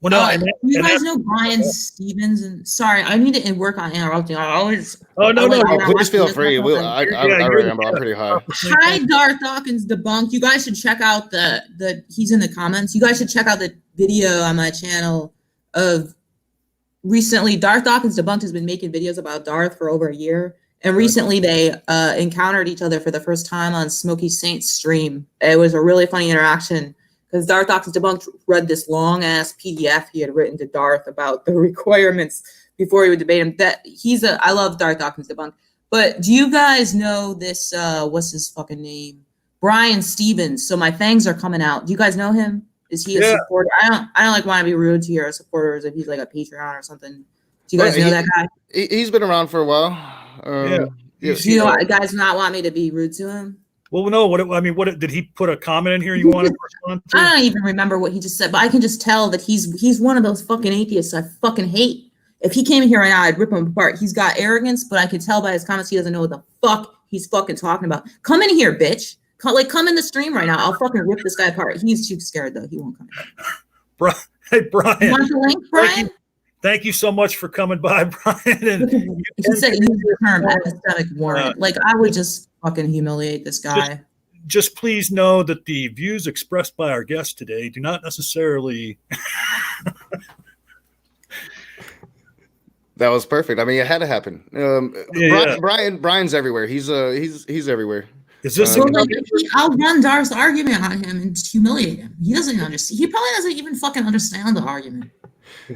Speaker 1: Well, no,
Speaker 3: you guys know Brian Stevens, and sorry, I need to work on interrupting. I always.
Speaker 1: Oh no,
Speaker 2: please feel free. I remember. I'm pretty high.
Speaker 3: Hi, Darth Dawkins Debunked. You guys should check out the. He's in the comments. You guys should check out the video on my channel of. Recently, Darth Dawkins Debunked has been making videos about Darth for over a year. And recently they encountered each other for the first time on Smokey Saint's stream. It was a really funny interaction because Darth Dawkins Debunked read this long ass PDF he had written to Darth about the requirements before he would debate him. I love Darth Dawkins Debunked. But do you guys know this, what's his fucking name? Brian Stevens. So my fangs are coming out. Do you guys know him? Is he a supporter? I don't like want to be rude to your supporters if he's like a Patreon or something. Do you guys know that guy?
Speaker 2: He's been around for a while.
Speaker 3: Do you guys not want me to be rude to him?
Speaker 1: Well, no. What did he put a comment in here you wanted to respond to?
Speaker 3: I don't even remember what he just said, but I can just tell that he's one of those fucking atheists I fucking hate. If he came in here right now, I'd rip him apart. He's got arrogance, but I could tell by his comments he doesn't know what the fuck he's fucking talking about. Come in here, bitch. Come in the stream right now. I'll fucking rip this guy apart. He's too scared though. He won't come in.
Speaker 1: Hey, Brian.
Speaker 3: You want the link, Brian?
Speaker 1: Thank you so much for coming by, Brian. And
Speaker 3: he said use the term epistemic warrant. Like I would just fucking humiliate this guy.
Speaker 1: Just please know that the views expressed by our guest today do not necessarily.
Speaker 2: That was perfect. I mean, it had to happen. Brian's everywhere. He's everywhere.
Speaker 1: Is this?
Speaker 3: I'll run Darth's argument on him and humiliate him. He doesn't understand. He probably doesn't even fucking understand the argument.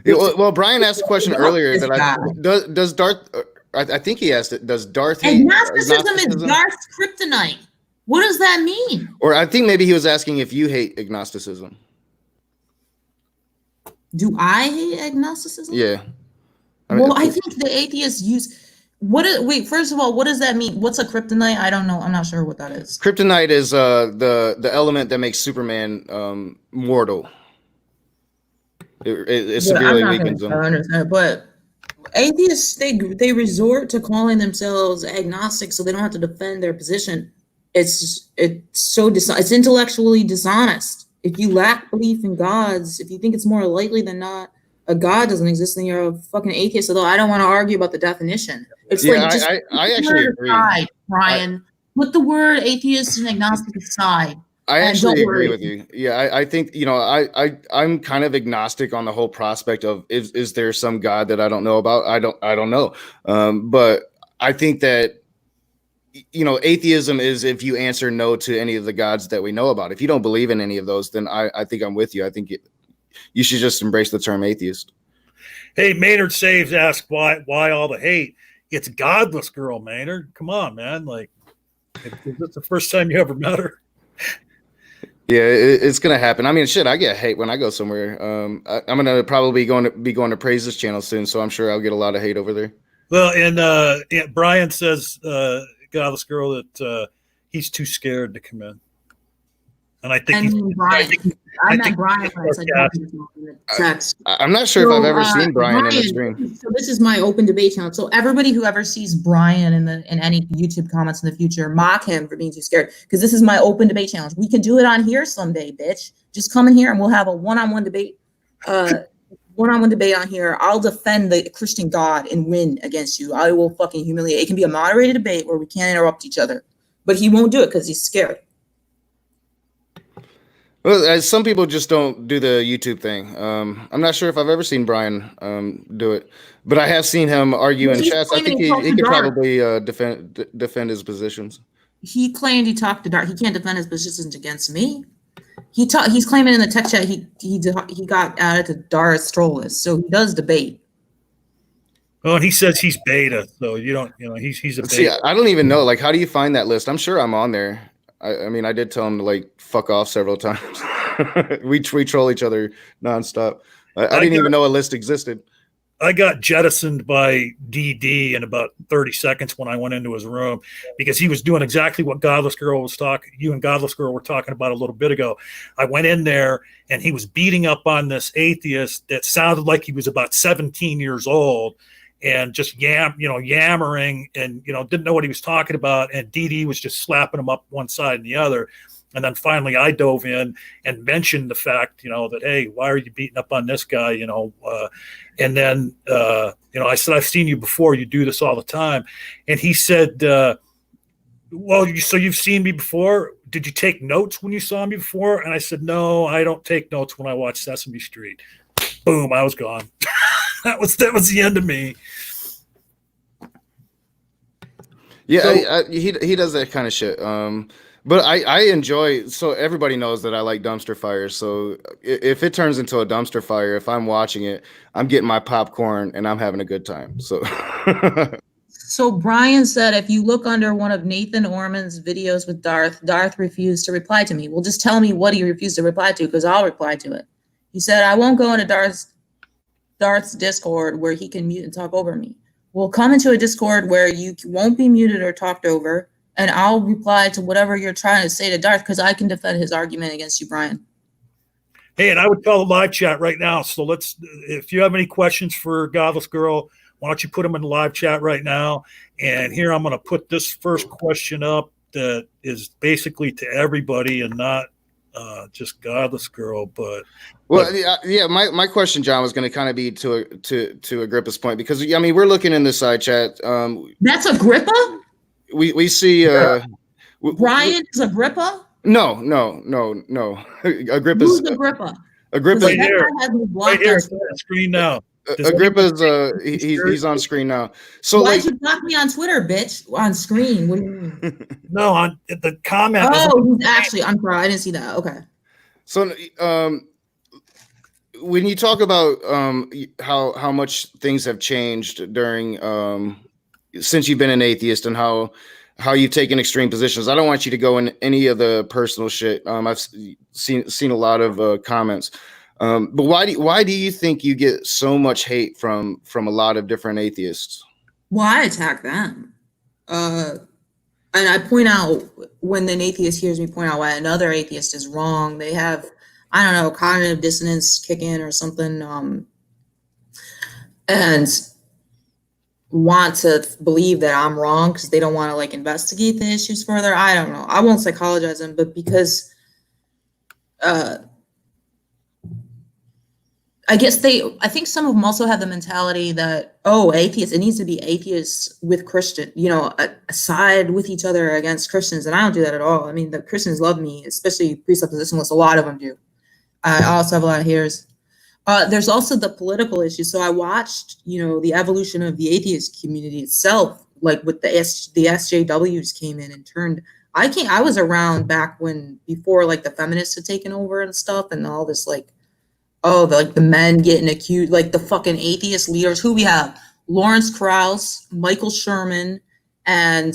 Speaker 2: Well, Brian asked a question earlier that does Darth. I think he asked it. Does Darth hate
Speaker 3: agnosticism? Is Darth's kryptonite? What does that mean?
Speaker 2: Or I think maybe he was asking if you hate agnosticism.
Speaker 3: Do I hate agnosticism?
Speaker 2: Yeah.
Speaker 3: I think the atheists use. First of all, what does that mean? What's a kryptonite? I don't know. I'm not sure what that is.
Speaker 2: Kryptonite is the element that makes Superman mortal. It severely weakens him.
Speaker 3: Understand, but atheists they resort to calling themselves agnostic so they don't have to defend their position. It's intellectually dishonest. If you lack belief in gods, if you think it's more likely than not a god doesn't exist, then you're a fucking atheist. Although I don't want to argue about the definition. It's
Speaker 2: I actually agree.
Speaker 3: Aside, Brian, put the word atheist and agnostic aside.
Speaker 2: I actually agree with you. Yeah, I think I'm kind of agnostic on the whole prospect of is there some God that I don't know about? I don't know. But I think that you know, atheism is if you answer no to any of the gods that we know about. If you don't believe in any of those, then I think I'm with you. I think you should just embrace the term atheist.
Speaker 1: Hey, Maynard Saves asked why all the hate. It's Godless Girl, Maynard. Come on, man. Like, is this the first time you ever met her?
Speaker 2: Yeah, it's gonna happen. I mean, shit, I get hate when I go somewhere. I'm gonna probably be going to Praise's channel soon, so I'm sure I'll get a lot of hate over there.
Speaker 1: Well, and Brian says, Godless Girl, that he's too scared to come in. And I think
Speaker 3: I met Brian when I said text.
Speaker 2: I'm not sure if I've ever seen Brian in the stream.
Speaker 3: So this is my open debate channel. So everybody who ever sees Brian in any YouTube comments in the future, mock him for being too scared, because this is my open debate challenge. We can do it on here someday, bitch. Just come in here and we'll have a one-on-one debate. One-on-one debate on here. I'll defend the Christian God and win against you. I will fucking humiliate. It can be a moderated debate where we can't interrupt each other, but he won't do it because he's scared.
Speaker 2: Well, some people just don't do the YouTube thing. I'm not sure if I've ever seen Brian do it, but I have seen him argue in chats. I think he could probably defend his positions.
Speaker 3: He claimed he talked to Darth. He can't defend his positions against me. He's claiming in the tech chat he got added to Darth's troll list, so he does debate.
Speaker 1: Oh, and he says he's beta, so he's a beta.
Speaker 2: See, I don't even know. Like, how do you find that list? I'm sure I'm on there. I mean, I did tell him to like fuck off several times. we troll each other nonstop. I didn't even know a list existed.
Speaker 1: I got jettisoned by DD in about 30 seconds when I went into his room, because he was doing exactly what Godless Girl was talking. You and Godless Girl were talking about a little bit ago. I went in there and he was beating up on this atheist that sounded like he was about 17 years old, and just yammering, and didn't know what he was talking about. And DD was just slapping him up one side and the other. And then finally I dove in and mentioned the fact, that, hey, why are you beating up on this guy? And then, I said, I've seen you before. You do this all the time. And he said, well, so you've seen me before? Did you take notes when you saw me before? And I said, no, I don't take notes when I watch Sesame Street. Boom, I was gone. That was the end of me.
Speaker 2: Yeah, so, he does that kind of shit. But I enjoy, so everybody knows that I like dumpster fires. So if it turns into a dumpster fire, if I'm watching it, I'm getting my popcorn and I'm having a good time. So
Speaker 3: So Brian said, if you look under one of Nathan Orman's videos with Darth refused to reply to me. Well, just tell me what he refused to reply to, because I'll reply to it. He said, I won't go into Darth's Discord where he can mute and talk over me. We'll come into a Discord where you won't be muted or talked over, and I'll reply to whatever you're trying to say to Darth, because I can defend his argument against you, Brian.
Speaker 1: Hey, and I would call a live chat right now. So if you have any questions for Godless Girl, why don't you put them in the live chat right now? And here I'm going to put this first question up that is basically to everybody and not just Godless Girl, but.
Speaker 2: Well, yeah. My question, John, was going to kind of be to Agrippa's point, because I mean we're looking in the side chat.
Speaker 3: That's Agrippa.
Speaker 2: We see
Speaker 3: Brian is Agrippa.
Speaker 2: No. Agrippa's
Speaker 3: Who's Agrippa?
Speaker 2: Agrippa
Speaker 1: right here on the screen now.
Speaker 2: Agrippa's he's on screen now. So
Speaker 3: why'd you block me on Twitter, bitch? On screen. What do you mean?
Speaker 1: No, on the comment.
Speaker 3: Oh, he's actually. I'm sorry, I didn't see that. Okay.
Speaker 2: So when you talk about how much things have changed during since you've been an atheist, and how you've taken extreme positions, I don't want you to go in any of the personal shit. I've seen a lot of comments, but why do you think you get so much hate from a lot of different atheists?
Speaker 3: Well, I attack them, and I point out when an atheist hears me point out why another atheist is wrong. They have, I don't know, cognitive dissonance kick in or something, and want to believe that I'm wrong because they don't want to like investigate the issues further. I don't know. I won't psychologize them, but because I think some of them also have the mentality that, atheists, it needs to be atheists with Christian, side with each other against Christians. And I don't do that at all. I mean, the Christians love me, especially presuppositionalists. A lot of them do. I also have a lot of haters. There's also the political issue. So I watched, the evolution of the atheist community itself like with the SJWs came in and turned. I was around back when, before like the feminists had taken over and stuff, and all this like, oh, the men getting accused, like the fucking atheist leaders. Who we have? Lawrence Krauss, Michael Sherman, and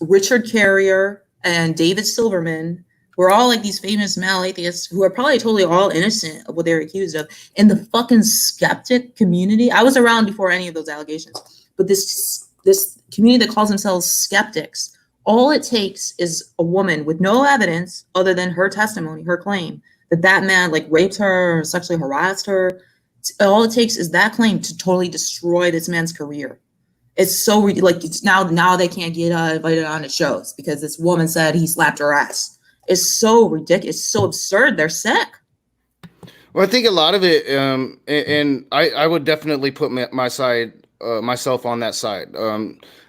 Speaker 3: Richard Carrier and David Silverman. We're all like these famous male atheists who are probably totally all innocent of what they're accused of. In the fucking skeptic community, I was around before any of those allegations, but this community that calls themselves skeptics, all it takes is a woman with no evidence other than her testimony, her claim that man like raped her or sexually harassed her. All it takes is that claim to totally destroy this man's career. It's so like, it's now they can't get invited on the shows because this woman said he slapped her ass. It's so ridiculous. It's so absurd. They're sick.
Speaker 2: Well, I think a lot of it, and I would definitely put myself on that side.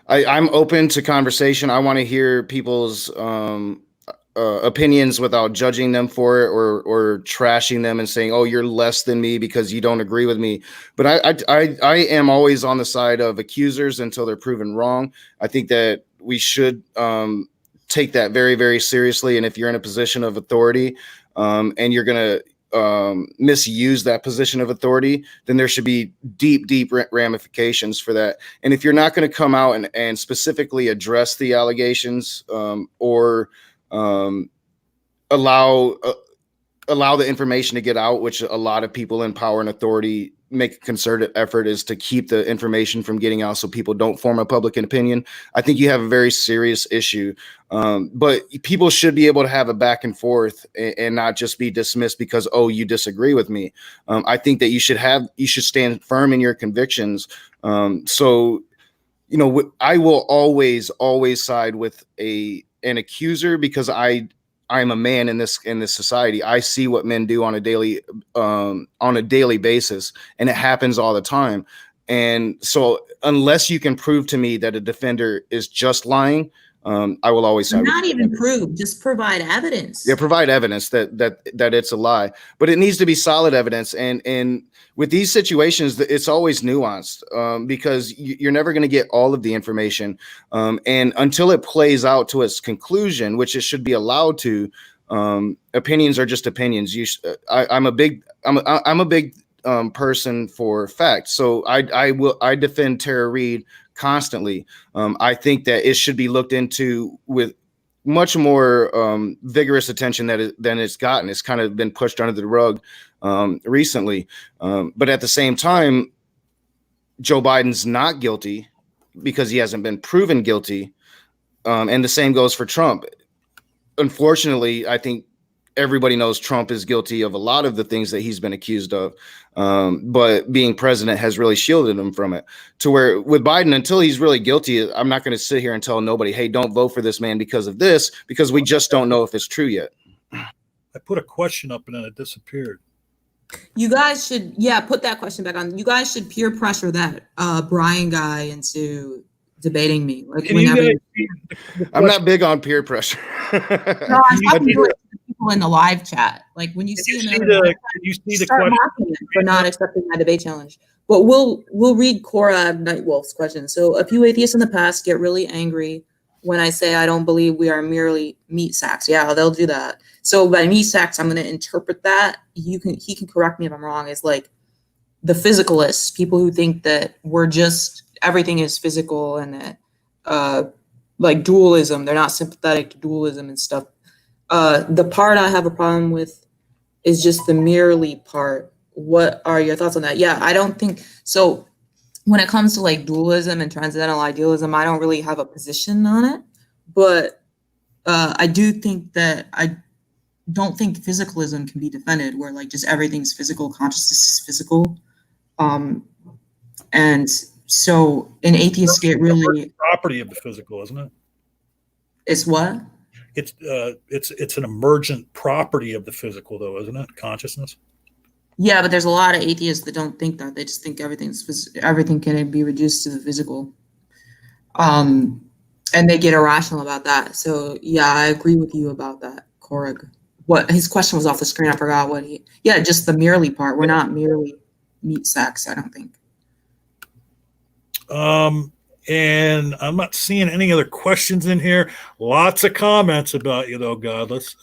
Speaker 2: I'm open to conversation. I want to hear people's opinions without judging them for it or trashing them and saying, "Oh, you're less than me because you don't agree with me." But I am always on the side of accusers until they're proven wrong. I think that we should take that very, very seriously. And if you're in a position of authority and you're going to misuse that position of authority, then there should be deep ramifications for that. And if you're not going to come out and specifically address the allegations or allow the information to get out, which a lot of people in power and authority make a concerted effort is to keep the information from getting out so people don't form a public opinion. I think you have a very serious issue. But people should be able to have a back and forth and not just be dismissed because, oh, you disagree with me. I think that you should stand firm in your convictions. So, you know, I will always side with an accuser because I'm a man in this society. I see what men do on a daily basis, and it happens all the time. And so unless you can prove to me that a defender is just lying, I will always side
Speaker 3: not
Speaker 2: with
Speaker 3: even prove, just provide evidence.
Speaker 2: Yeah, provide evidence that it's a lie, but it needs to be solid evidence. And with these situations, it's always nuanced because you're never going to get all of the information. And until it plays out to its conclusion, which it should be allowed to, opinions are just opinions. I'm a big person for facts. So I defend Tara Reade constantly. I think that it should be looked into with much more vigorous attention than it's gotten. It's kind of been pushed under the rug recently. But at the same time, Joe Biden's not guilty because he hasn't been proven guilty. And the same goes for Trump. Unfortunately, I think everybody knows Trump is guilty of a lot of the things that he's been accused of. But being president has really shielded him from it, to where with Biden, until he's really guilty, I'm not going to sit here and tell nobody, hey, don't vote for this man because of this, because we just don't know if it's true yet.
Speaker 1: I put a question up and then it disappeared.
Speaker 3: You guys should, put that question back on. You guys should peer pressure that Brian guy into debating me. Like,
Speaker 2: I'm not big on peer pressure.
Speaker 3: No, I'm talking to people in the live chat. Like when you see the question for not accepting my debate challenge. But we'll read Cora Nightwolf's question. So a few atheists in the past get really angry when I say I don't believe we are merely meat sacks. Yeah, they'll do that. So by meat sacks, I'm going to interpret that. He can correct me if I'm wrong. Is like the physicalists, people who think that we're just everything is physical and that like dualism, they're not sympathetic to dualism and stuff. The part I have a problem with is just the merely part. What are your thoughts on that? Yeah, I don't think so. When it comes to like dualism and transcendental idealism, I don't really have a position on it, but I do think that I don't think physicalism can be defended, where like just everything's physical, consciousness is physical, and so an atheist get really
Speaker 1: property of the physical, isn't it?
Speaker 3: It's what?
Speaker 1: It's an emergent property of the physical, though, isn't it? Consciousness.
Speaker 3: Yeah, but there's a lot of atheists that don't think that. They just think everything can be reduced to the physical, and they get irrational about that. So yeah, I agree with you about that, Korg. What his question was off the screen, I forgot what he. Yeah, just the merely part. We're not merely meat sacks, I don't think.
Speaker 1: And I'm not seeing any other questions in here. Lots of comments about you, though, Godless.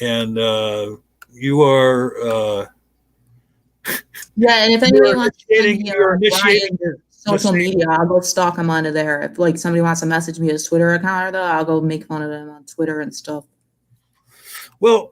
Speaker 1: And you are.
Speaker 3: Yeah, and if anybody wants to send me
Speaker 1: you're initiating
Speaker 3: Brian's social media, I'll go stalk him onto there. If like somebody wants to message me his Twitter account, though, I'll go make fun of him on Twitter and stuff.
Speaker 1: Well,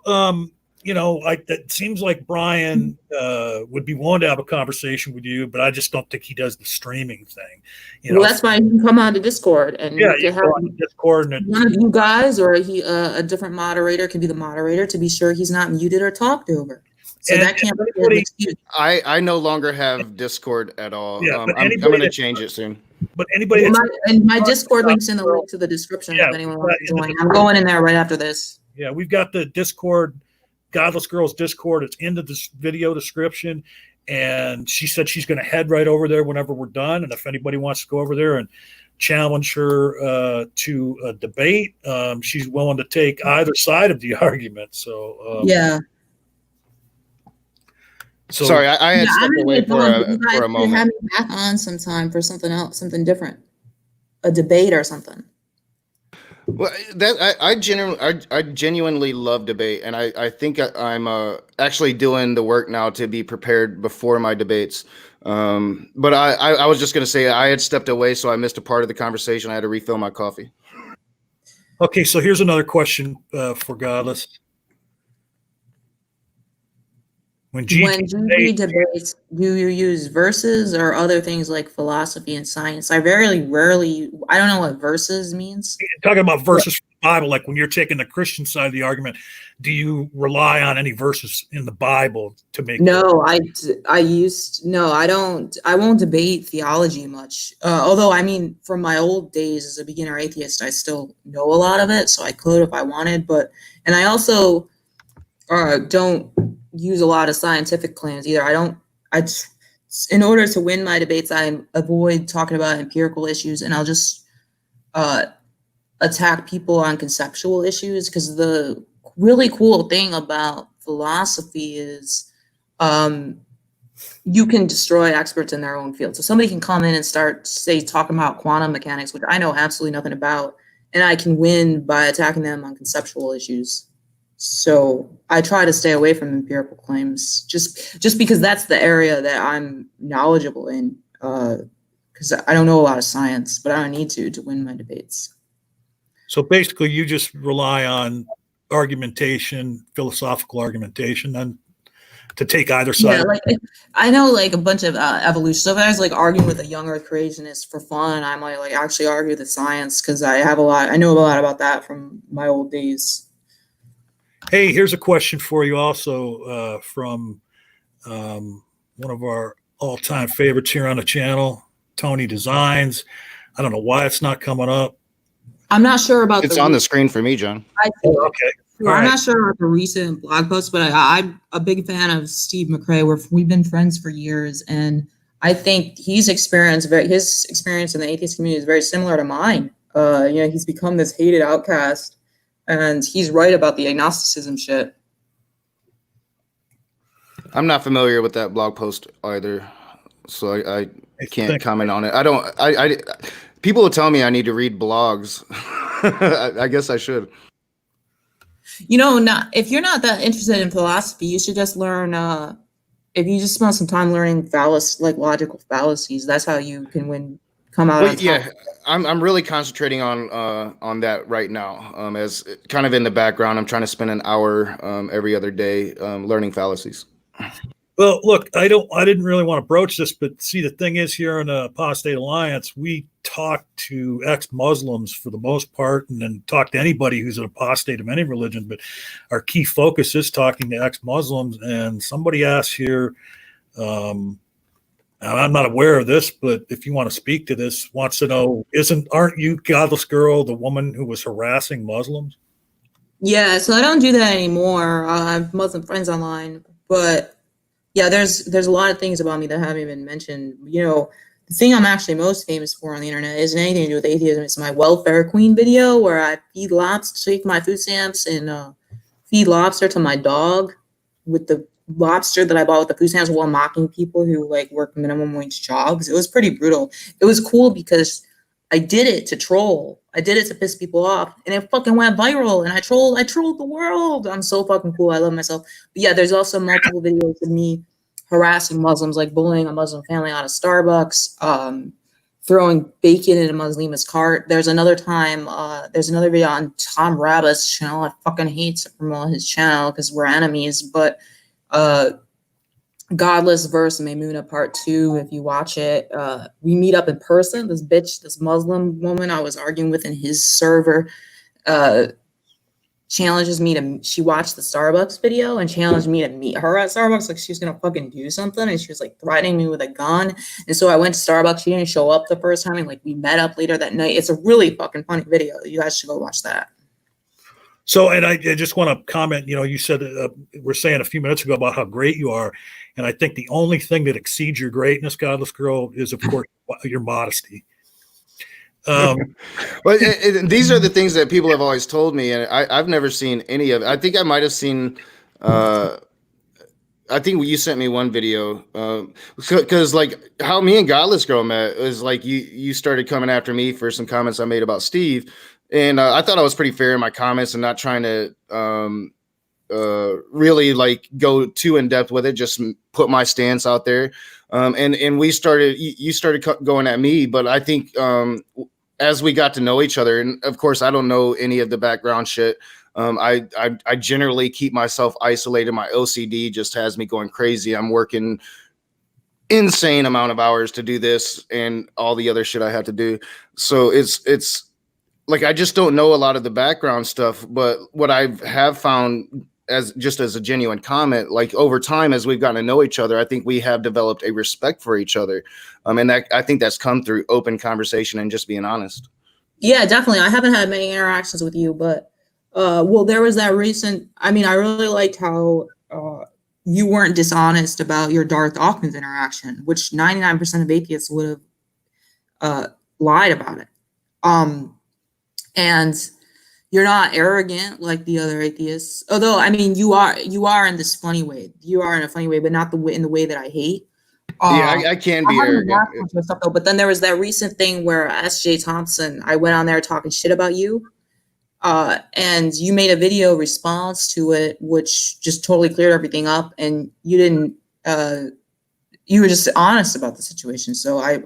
Speaker 1: it seems like Brian would be willing to have a conversation with you, but I just don't think he does the streaming thing.
Speaker 3: Well, that's why you can come on to Discord and
Speaker 1: you can have on Discord, and
Speaker 3: one of you guys or a different moderator can be the moderator to be sure he's not muted or talked over. So that can't be an excuse.
Speaker 2: I no longer have Discord at all.
Speaker 1: Yeah,
Speaker 2: I'm going to change it soon.
Speaker 1: But anybody,
Speaker 3: and my Discord link's in the link to the description if anyone wants to join. I'm going in there right after this.
Speaker 1: Yeah, we've got the Discord, Godless Girl's Discord. It's in the video description. And she said she's going to head right over there whenever we're done. And if anybody wants to go over there and challenge her to a debate, she's willing to take either side of the argument. So,
Speaker 3: yeah.
Speaker 2: So, sorry, I had stepped away for a moment.
Speaker 3: Have me back on sometime for something else, something different, a debate or something.
Speaker 2: Well, I genuinely love debate, and I think I'm actually doing the work now to be prepared before my debates. But I was just going to say I had stepped away, so I missed a part of the conversation. I had to refill my coffee.
Speaker 1: Okay, so here's another question for Godless. When GG
Speaker 3: debates, do you use verses or other things like philosophy and science? I rarely, I don't know what verses means.
Speaker 1: Talking about verses from the Bible, like when you're taking the Christian side of the argument, do you rely on any verses in the Bible to make?
Speaker 3: No, I don't. I won't debate theology much. Although, I mean, from my old days as a beginner atheist, I still know a lot of it, so I could if I wanted. And I also don't use a lot of scientific claims either. In order to win my debates, I avoid talking about empirical issues, and I'll just attack people on conceptual issues, because the really cool thing about philosophy is you can destroy experts in their own field. So somebody can come in and start, say, talking about quantum mechanics, which I know absolutely nothing about, and I can win by attacking them on conceptual issues. So I try to stay away from empirical claims, just because that's the area that I'm knowledgeable in, because I don't know a lot of science, but I don't need to win my debates.
Speaker 1: So basically, you just rely on argumentation, philosophical argumentation, then to take either side.
Speaker 3: Yeah, like I know like a bunch of evolution. So if I was like arguing with a young Earth creationist for fun, I might like actually argue the science, because I know a lot about that from my old days.
Speaker 1: Hey, here's a question for you also from one of our all-time favorites here on the channel, Tony Designs. I don't know why it's not coming up.
Speaker 3: I'm not sure about
Speaker 2: it's on the screen for me, John.
Speaker 1: Okay.
Speaker 3: I'm not sure about the recent blog post, but I'm a big fan of Steve McRae. We've been friends for years, and I think his experience in the atheist community is very similar to mine. He's become this hated outcast, and he's right about the agnosticism shit.
Speaker 2: I'm not familiar with that blog post either, so I can't comment on it. People will tell me I need to read blogs. I guess I should.
Speaker 3: If you're not that interested in philosophy, you should just learn. If you just spend some time learning logical fallacies, that's how you can come out.
Speaker 2: Well, yeah, I'm really concentrating on that right now. As kind of in the background, I'm trying to spend an hour every other day learning fallacies.
Speaker 1: Well, look, I didn't really want to broach this, but see, the thing is, here in the Apostate Alliance, we talk to ex-Muslims for the most part, and then talk to anybody who's an apostate of any religion. But our key focus is talking to ex-Muslims. And somebody asked here, and I'm not aware of this, but if you want to speak to this, wants to know, aren't you, Godless Girl, the woman who was harassing Muslims?
Speaker 3: Yeah, so I don't do that anymore. I have Muslim friends online, but yeah, there's a lot of things about me that haven't been mentioned. The thing I'm actually most famous for on the internet isn't anything to do with atheism. It's my welfare queen video where I feed lobster, take my food stamps, and feed lobster to my dog with the lobster that I bought with the food stamps while mocking people who like work minimum wage jobs. It was pretty brutal. It was cool because I did it to troll. I did it to piss people off, and it fucking went viral. And I trolled the world. I'm so fucking cool. I love myself. But yeah, there's also multiple videos of me harassing Muslims, like bullying a Muslim family out of Starbucks, throwing bacon in a Muslim's cart. There's another time, there's another video on Tom Rabba's channel. I fucking hate to promote his channel because we're enemies, but Godless versus Maimuna Part 2, if you watch it, we meet up in person. This Muslim woman I was arguing with in his server, challenges me to, she watched the Starbucks video and challenged me to meet her at Starbucks. Like she was going to fucking do something. And she was like threatening me with a gun. And so I went to Starbucks. She didn't show up the first time. And like we met up later that night. It's a really fucking funny video. You guys should go watch that.
Speaker 1: So, and I just want to comment, you said, we're saying a few minutes ago about how great you are. And I think the only thing that exceeds your greatness, Godless Girl, is of course your modesty.
Speaker 2: Well, these are the things that people have always told me, and I've never seen any of it. I think I might have seen. I think you sent me one video because like how me and Godless Girl met was like you started coming after me for some comments I made about Steve, and I thought I was pretty fair in my comments and not trying to really like go too in depth with it. Just put my stance out there. And you started going at me, but I think as we got to know each other, and of course I don't know any of the background shit. I generally keep myself isolated. My OCD just has me going crazy. I'm working insane amount of hours to do this and all the other shit I have to do. So it's like I just don't know a lot of the background stuff. But what I have found as a genuine comment, like over time, as we've gotten to know each other, I think we have developed a respect for each other. And that I think that's come through open conversation and just being honest. Yeah,
Speaker 3: definitely. I haven't had many interactions with you, but well, there was that recent, I mean, I really liked how you weren't dishonest about your Darth Dawkins interaction, which 99% of atheists would have lied about it. And you're not arrogant like the other atheists. Although, I mean, you are in this funny way. You are in a funny way, but not in the way that I hate.
Speaker 2: Yeah, I can be arrogant.
Speaker 3: Stuff, though, but then there was that recent thing where S.J. Thompson, I went on there talking shit about you. And you made a video response to it, which just totally cleared everything up. And you didn't, you were just honest about the situation. So I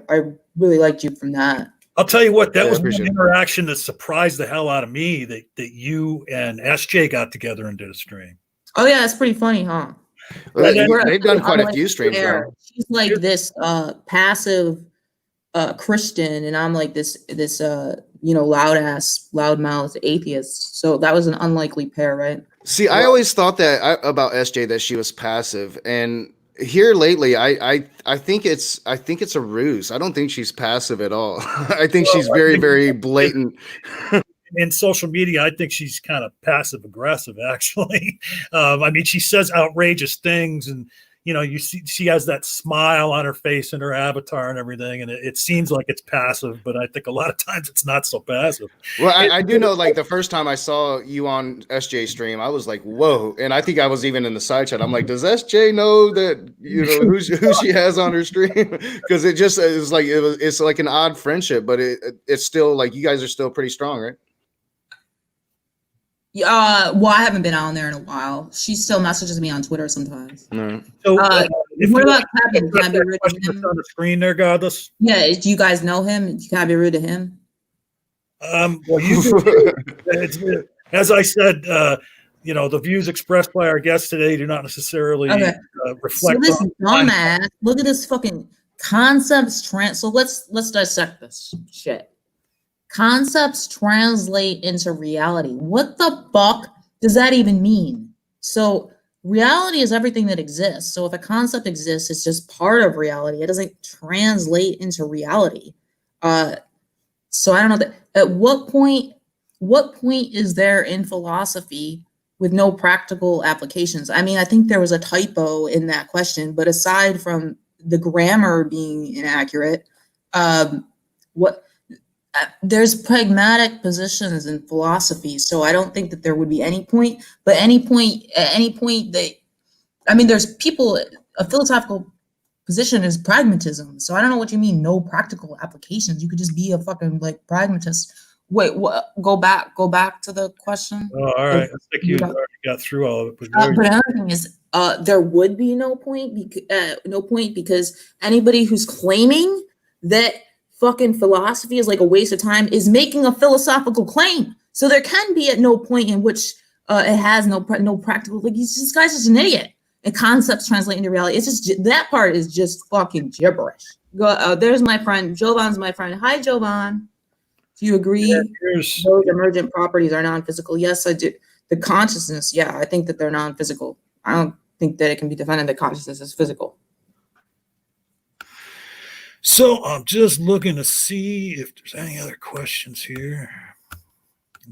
Speaker 3: really liked you from that.
Speaker 1: I'll tell you what, that was one interaction that surprised the hell out of me that you and SJ got together and did a stream.
Speaker 3: Oh yeah, that's pretty funny, huh?
Speaker 2: Well, they've done quite a few streams now.
Speaker 3: She's like this passive Christian, and I'm like this loudmouth atheist. So that was an unlikely pair, right?
Speaker 2: See, I always thought that about SJ that she was passive, and here lately, I think it's a ruse. I don't think she's passive at all. I think she's very, very blatant.
Speaker 1: In social media, I think she's kind of passive aggressive, actually. I mean, she says outrageous things, and you see she has that smile on her face and her avatar and everything, and it seems like it's passive, but I think a lot of times it's not so passive.
Speaker 2: Well, I do know, like the first time I saw you on SJ stream, I was like, whoa. And I think I was even in the side chat. I'm like, does SJ know that, who she has on her stream? Because it's like an odd friendship, but it's still like you guys are still pretty strong, right?
Speaker 3: Well, I haven't been on there in a while. She still messages me on Twitter sometimes.
Speaker 2: Mm.
Speaker 1: So,
Speaker 3: what about Kevin? Can I be rude to him?
Speaker 1: On the screen there, Godless?
Speaker 3: Yeah, do you guys know him? Can I be rude to him?
Speaker 1: Well, as I said, the views expressed by our guests today do not necessarily reflect.
Speaker 3: So this dumbass, look at this fucking concepts. So let's dissect this shit. Concepts translate into reality. What the fuck does that even mean? So reality is everything that exists. So if a concept exists, it's just part of reality. It doesn't translate into reality. So I don't know that at what point is there in philosophy with no practical applications? I mean, I think there was a typo in that question, but aside from the grammar being inaccurate, there's pragmatic positions in philosophy, so I don't think that there would be any point. But at any point that I mean, there's people, a philosophical position is pragmatism. So I don't know what you mean, no practical applications. You could just be a fucking like pragmatist. Wait, what? Go back to the question.
Speaker 1: Oh, all right. I think you already got through all of it.
Speaker 3: But another thing is, there would be no point because anybody who's claiming that fucking philosophy is like a waste of time is making a philosophical claim. So there can be at no point in which it has no practical. Like this guy's just an idiot. And concepts translate into reality. It's just that part is just fucking gibberish. There's my friend Jovan's my friend. Hi, Jovan. Do you agree?
Speaker 1: Yeah,
Speaker 3: those emergent properties are non-physical? Yes, I do. The consciousness, yeah, I think that they're non-physical. I don't think that it can be defended that consciousness is physical.
Speaker 1: So I'm just looking to see if there's any other questions here.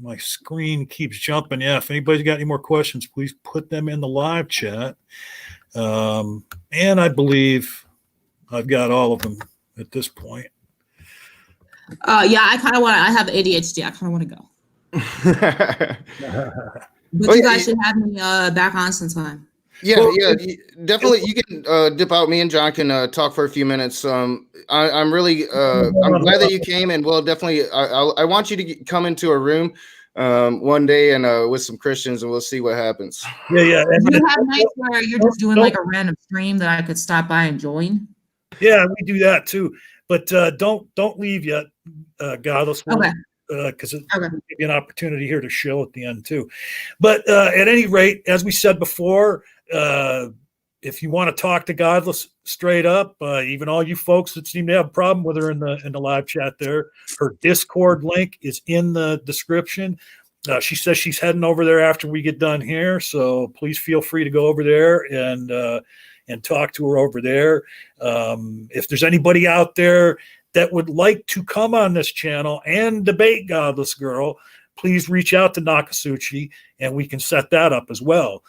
Speaker 1: My screen keeps jumping. Yeah, if anybody's got any more questions, please put them in the live chat. And I believe I've got all of them at this point.
Speaker 3: Yeah, I kind of want to. I have ADHD. I kind of want to go. But you guys should have me back on sometime.
Speaker 2: Yeah, definitely. You can dip out. Me and John can talk for a few minutes. I'm really I'm glad that you came, and we'll definitely. I want you to come into a room one day and with some Christians, and we'll see what happens.
Speaker 1: Yeah. And
Speaker 3: do you have nights where you're just doing like a random stream that I could stop by and join?
Speaker 1: Yeah, we do that too. But don't leave yet, Godless.
Speaker 3: Okay.
Speaker 1: Because it will give you an opportunity here to show at the end too. But at any rate, as we said before, if you want to talk to Godless straight up, even all you folks that seem to have a problem with her in the live chat there, her Discord link is in the description. She says she's heading over there after we get done here, so please feel free to go over there and talk to her over there. If there's anybody out there that would like to come on this channel and debate Godless Girl, please reach out to Nakasuchi and we can set that up as well.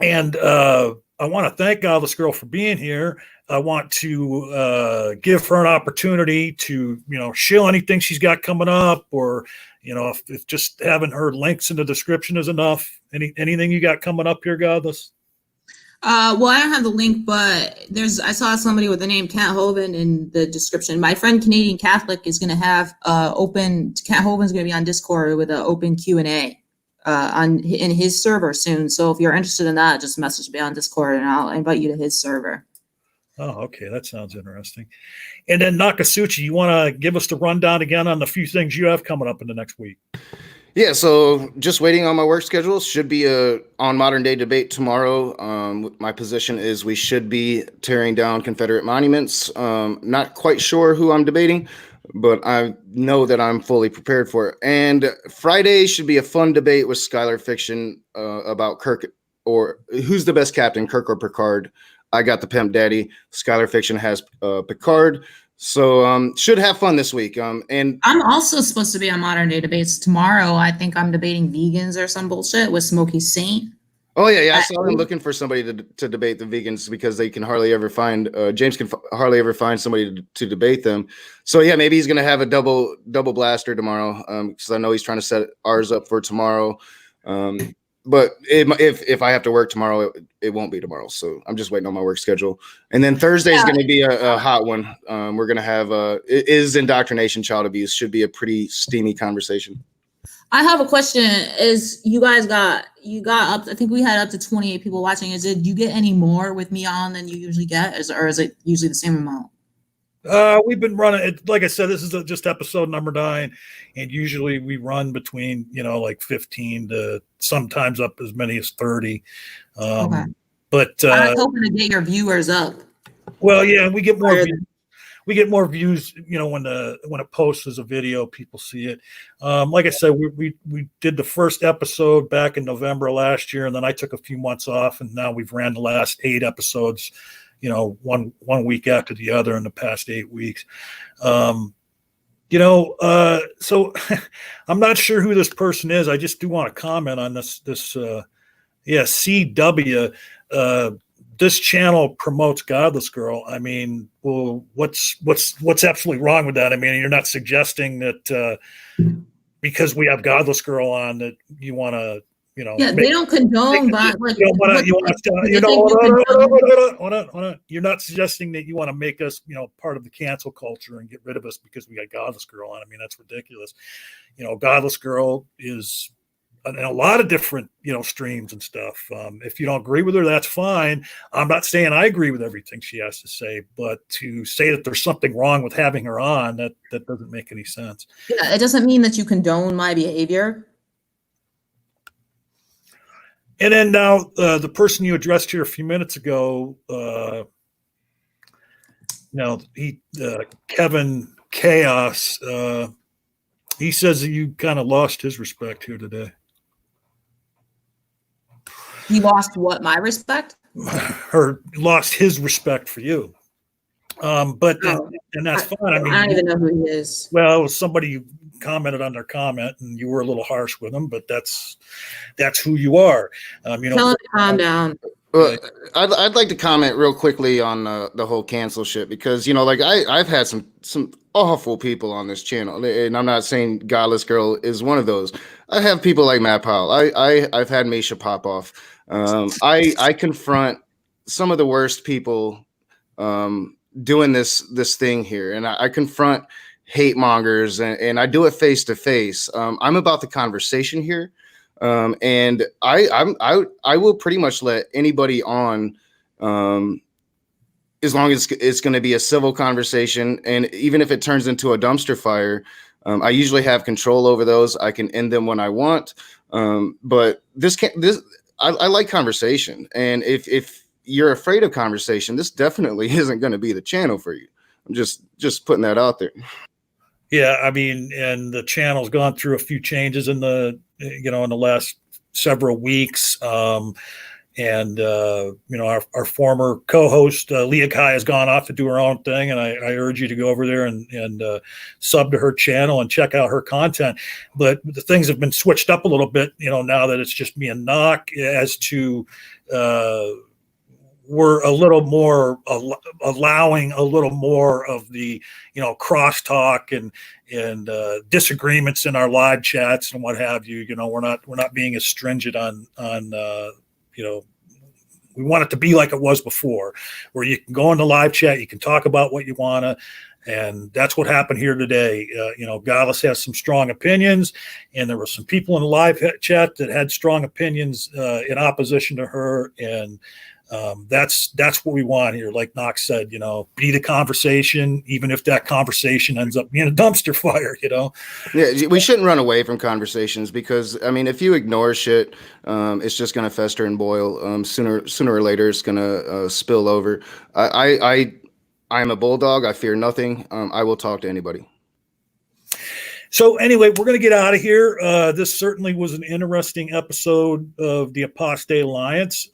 Speaker 1: And I want to thank Godless Girl for being here. I want to give her an opportunity to, shill anything she's got coming up, or, if just having her links in the description is enough. Anything you got coming up here, Godless?
Speaker 3: Well, I don't have the link, but I saw somebody with the name Cat Hovind in the description. My friend Canadian Catholic is going to have Cat Hovind's going to be on Discord with an open Q&A in his server soon. So if you're interested in that, just message me on Discord and I'll invite you to his server.
Speaker 1: Oh, okay. That sounds interesting. And then Nakasuchi, you want to give us the rundown again on the few things you have coming up in the next week?
Speaker 2: Yeah, so just waiting on my work schedule. Should be on Modern Day Debate tomorrow. My position is we should be tearing down Confederate monuments. Not quite sure who I'm debating, but I know that I'm fully prepared for it. And Friday should be a fun debate with Skylar Fiction about Kirk, or who's the best captain, Kirk or Picard. I got the Pimp Daddy. Skylar Fiction has Picard. So should have fun this week. And
Speaker 3: I'm also supposed to be on Modern Day Debates tomorrow. I think I'm debating vegans or some bullshit with Smokey Saint.
Speaker 2: Oh yeah. I saw him looking for somebody to debate the vegans because they can hardly ever find James can hardly ever find somebody to debate them. So yeah, maybe he's gonna have a double blaster tomorrow. Because I know he's trying to set ours up for tomorrow. But if I have to work tomorrow, it won't be tomorrow. So I'm just waiting on my work schedule. And then Thursday is going to be a hot one. We're going to have is indoctrination child abuse. Should be a pretty steamy conversation.
Speaker 3: I have a question. Is you guys got up? I think we had up to 28 people watching. Did you get any more with me on than you usually get, or is it usually the same amount?
Speaker 1: We've been running it. Like I said, this is just episode number 9, and usually we run between, like 15 to sometimes up as many as 30.
Speaker 3: Okay.
Speaker 1: But
Speaker 3: I was hoping to get your viewers up.
Speaker 1: Well, yeah, we get more views. We get more views, when it posts as a video, people see it. Like I said, we did the first episode back in November last year, and then I took a few months off, and now we've ran the last 8 episodes. One week after the other in the past 8 weeks. So I'm not sure who this person is. I just do want to comment on this CW. This channel promotes Godless Girl. I mean, well, what's absolutely wrong with that? I mean, you're not suggesting that because we have Godless Girl on that you want to
Speaker 3: Yeah, they don't condone, but like,
Speaker 1: hold on. You're not suggesting that you want to make us, part of the cancel culture and get rid of us because we got Godless Girl on. I mean, that's ridiculous. Godless Girl is in a lot of different, streams and stuff. If you don't agree with her, that's fine. I'm not saying I agree with everything she has to say, but to say that there's something wrong with having her on, that doesn't make any sense.
Speaker 3: Yeah, it doesn't mean that you condone my behavior.
Speaker 1: And then now the person you addressed here a few minutes ago, Kevin Chaos, he says that you kind of lost his respect here today.
Speaker 3: He lost what? My respect?
Speaker 1: Or lost his respect for you. And that's fine. I mean,
Speaker 3: I don't even know who he is.
Speaker 1: Well, it was somebody commented on their comment, and you were a little harsh with them, but that's who you are.
Speaker 3: Tell him to calm down.
Speaker 2: Well, I'd like to comment real quickly on the whole cancel shit because I've had some awful people on this channel, and I'm not saying Godless Girl is one of those. I have people like Matt Powell. I've had Misha pop off. I confront some of the worst people doing this thing here, and I confront hate mongers, and I do it face to face. I'm about the conversation here. And I will pretty much let anybody on, as long as it's going to be a civil conversation. And even if it turns into a dumpster fire, I usually have control over those. I can end them when I want. But I like conversation. And if you're afraid of conversation, this definitely isn't going to be the channel for you. I'm just putting that out there.
Speaker 1: Yeah, I mean, and the channel's gone through a few changes in the last several weeks. Our former co-host Leah Kai has gone off to do her own thing, and I urge you to go over there and sub to her channel and check out her content. But the things have been switched up a little bit, now that it's just me and Knock, as to we're a little more allowing a little more of the crosstalk and disagreements in our live chats and what have you. We're not being as stringent on we want it to be like it was before, where you can go into live chat, you can talk about what you want to, and that's what happened here today. Godless has some strong opinions, and there were some people in the live chat that had strong opinions in opposition to her, and that's what we want here. Like Knox said, be the conversation, even if that conversation ends up being a dumpster fire,
Speaker 2: Yeah, we shouldn't run away from conversations because, I mean, if you ignore shit, it's just going to fester and boil. Sooner or later, it's going to spill over. I'm a bulldog. I fear nothing. I will talk to anybody.
Speaker 1: So anyway, we're going to get out of here. This certainly was an interesting episode of the Apostate Alliance.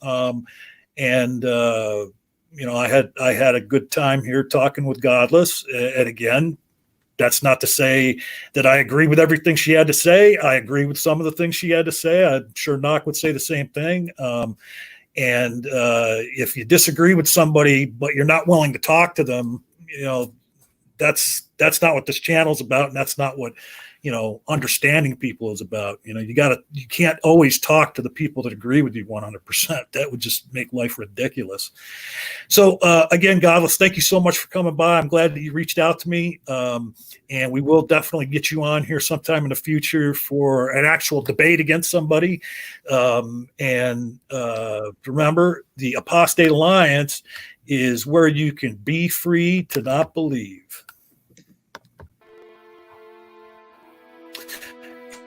Speaker 1: And I had a good time here talking with Godless. And again, that's not to say that I agree with everything she had to say. I agree with some of the things she had to say. I'm sure Knock would say the same thing. And if you disagree with somebody, but you're not willing to talk to them, that's not what this channel's about. And that's not what, understanding people is about. You can't always talk to the people that agree with you 100%. That would just make life ridiculous. So again, Godless, thank you so much for coming by. I'm glad that you reached out to me. And we will definitely get you on here sometime in the future for an actual debate against somebody. Remember, the Apostate Alliance is where you can be free to not believe.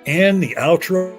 Speaker 1: And the outro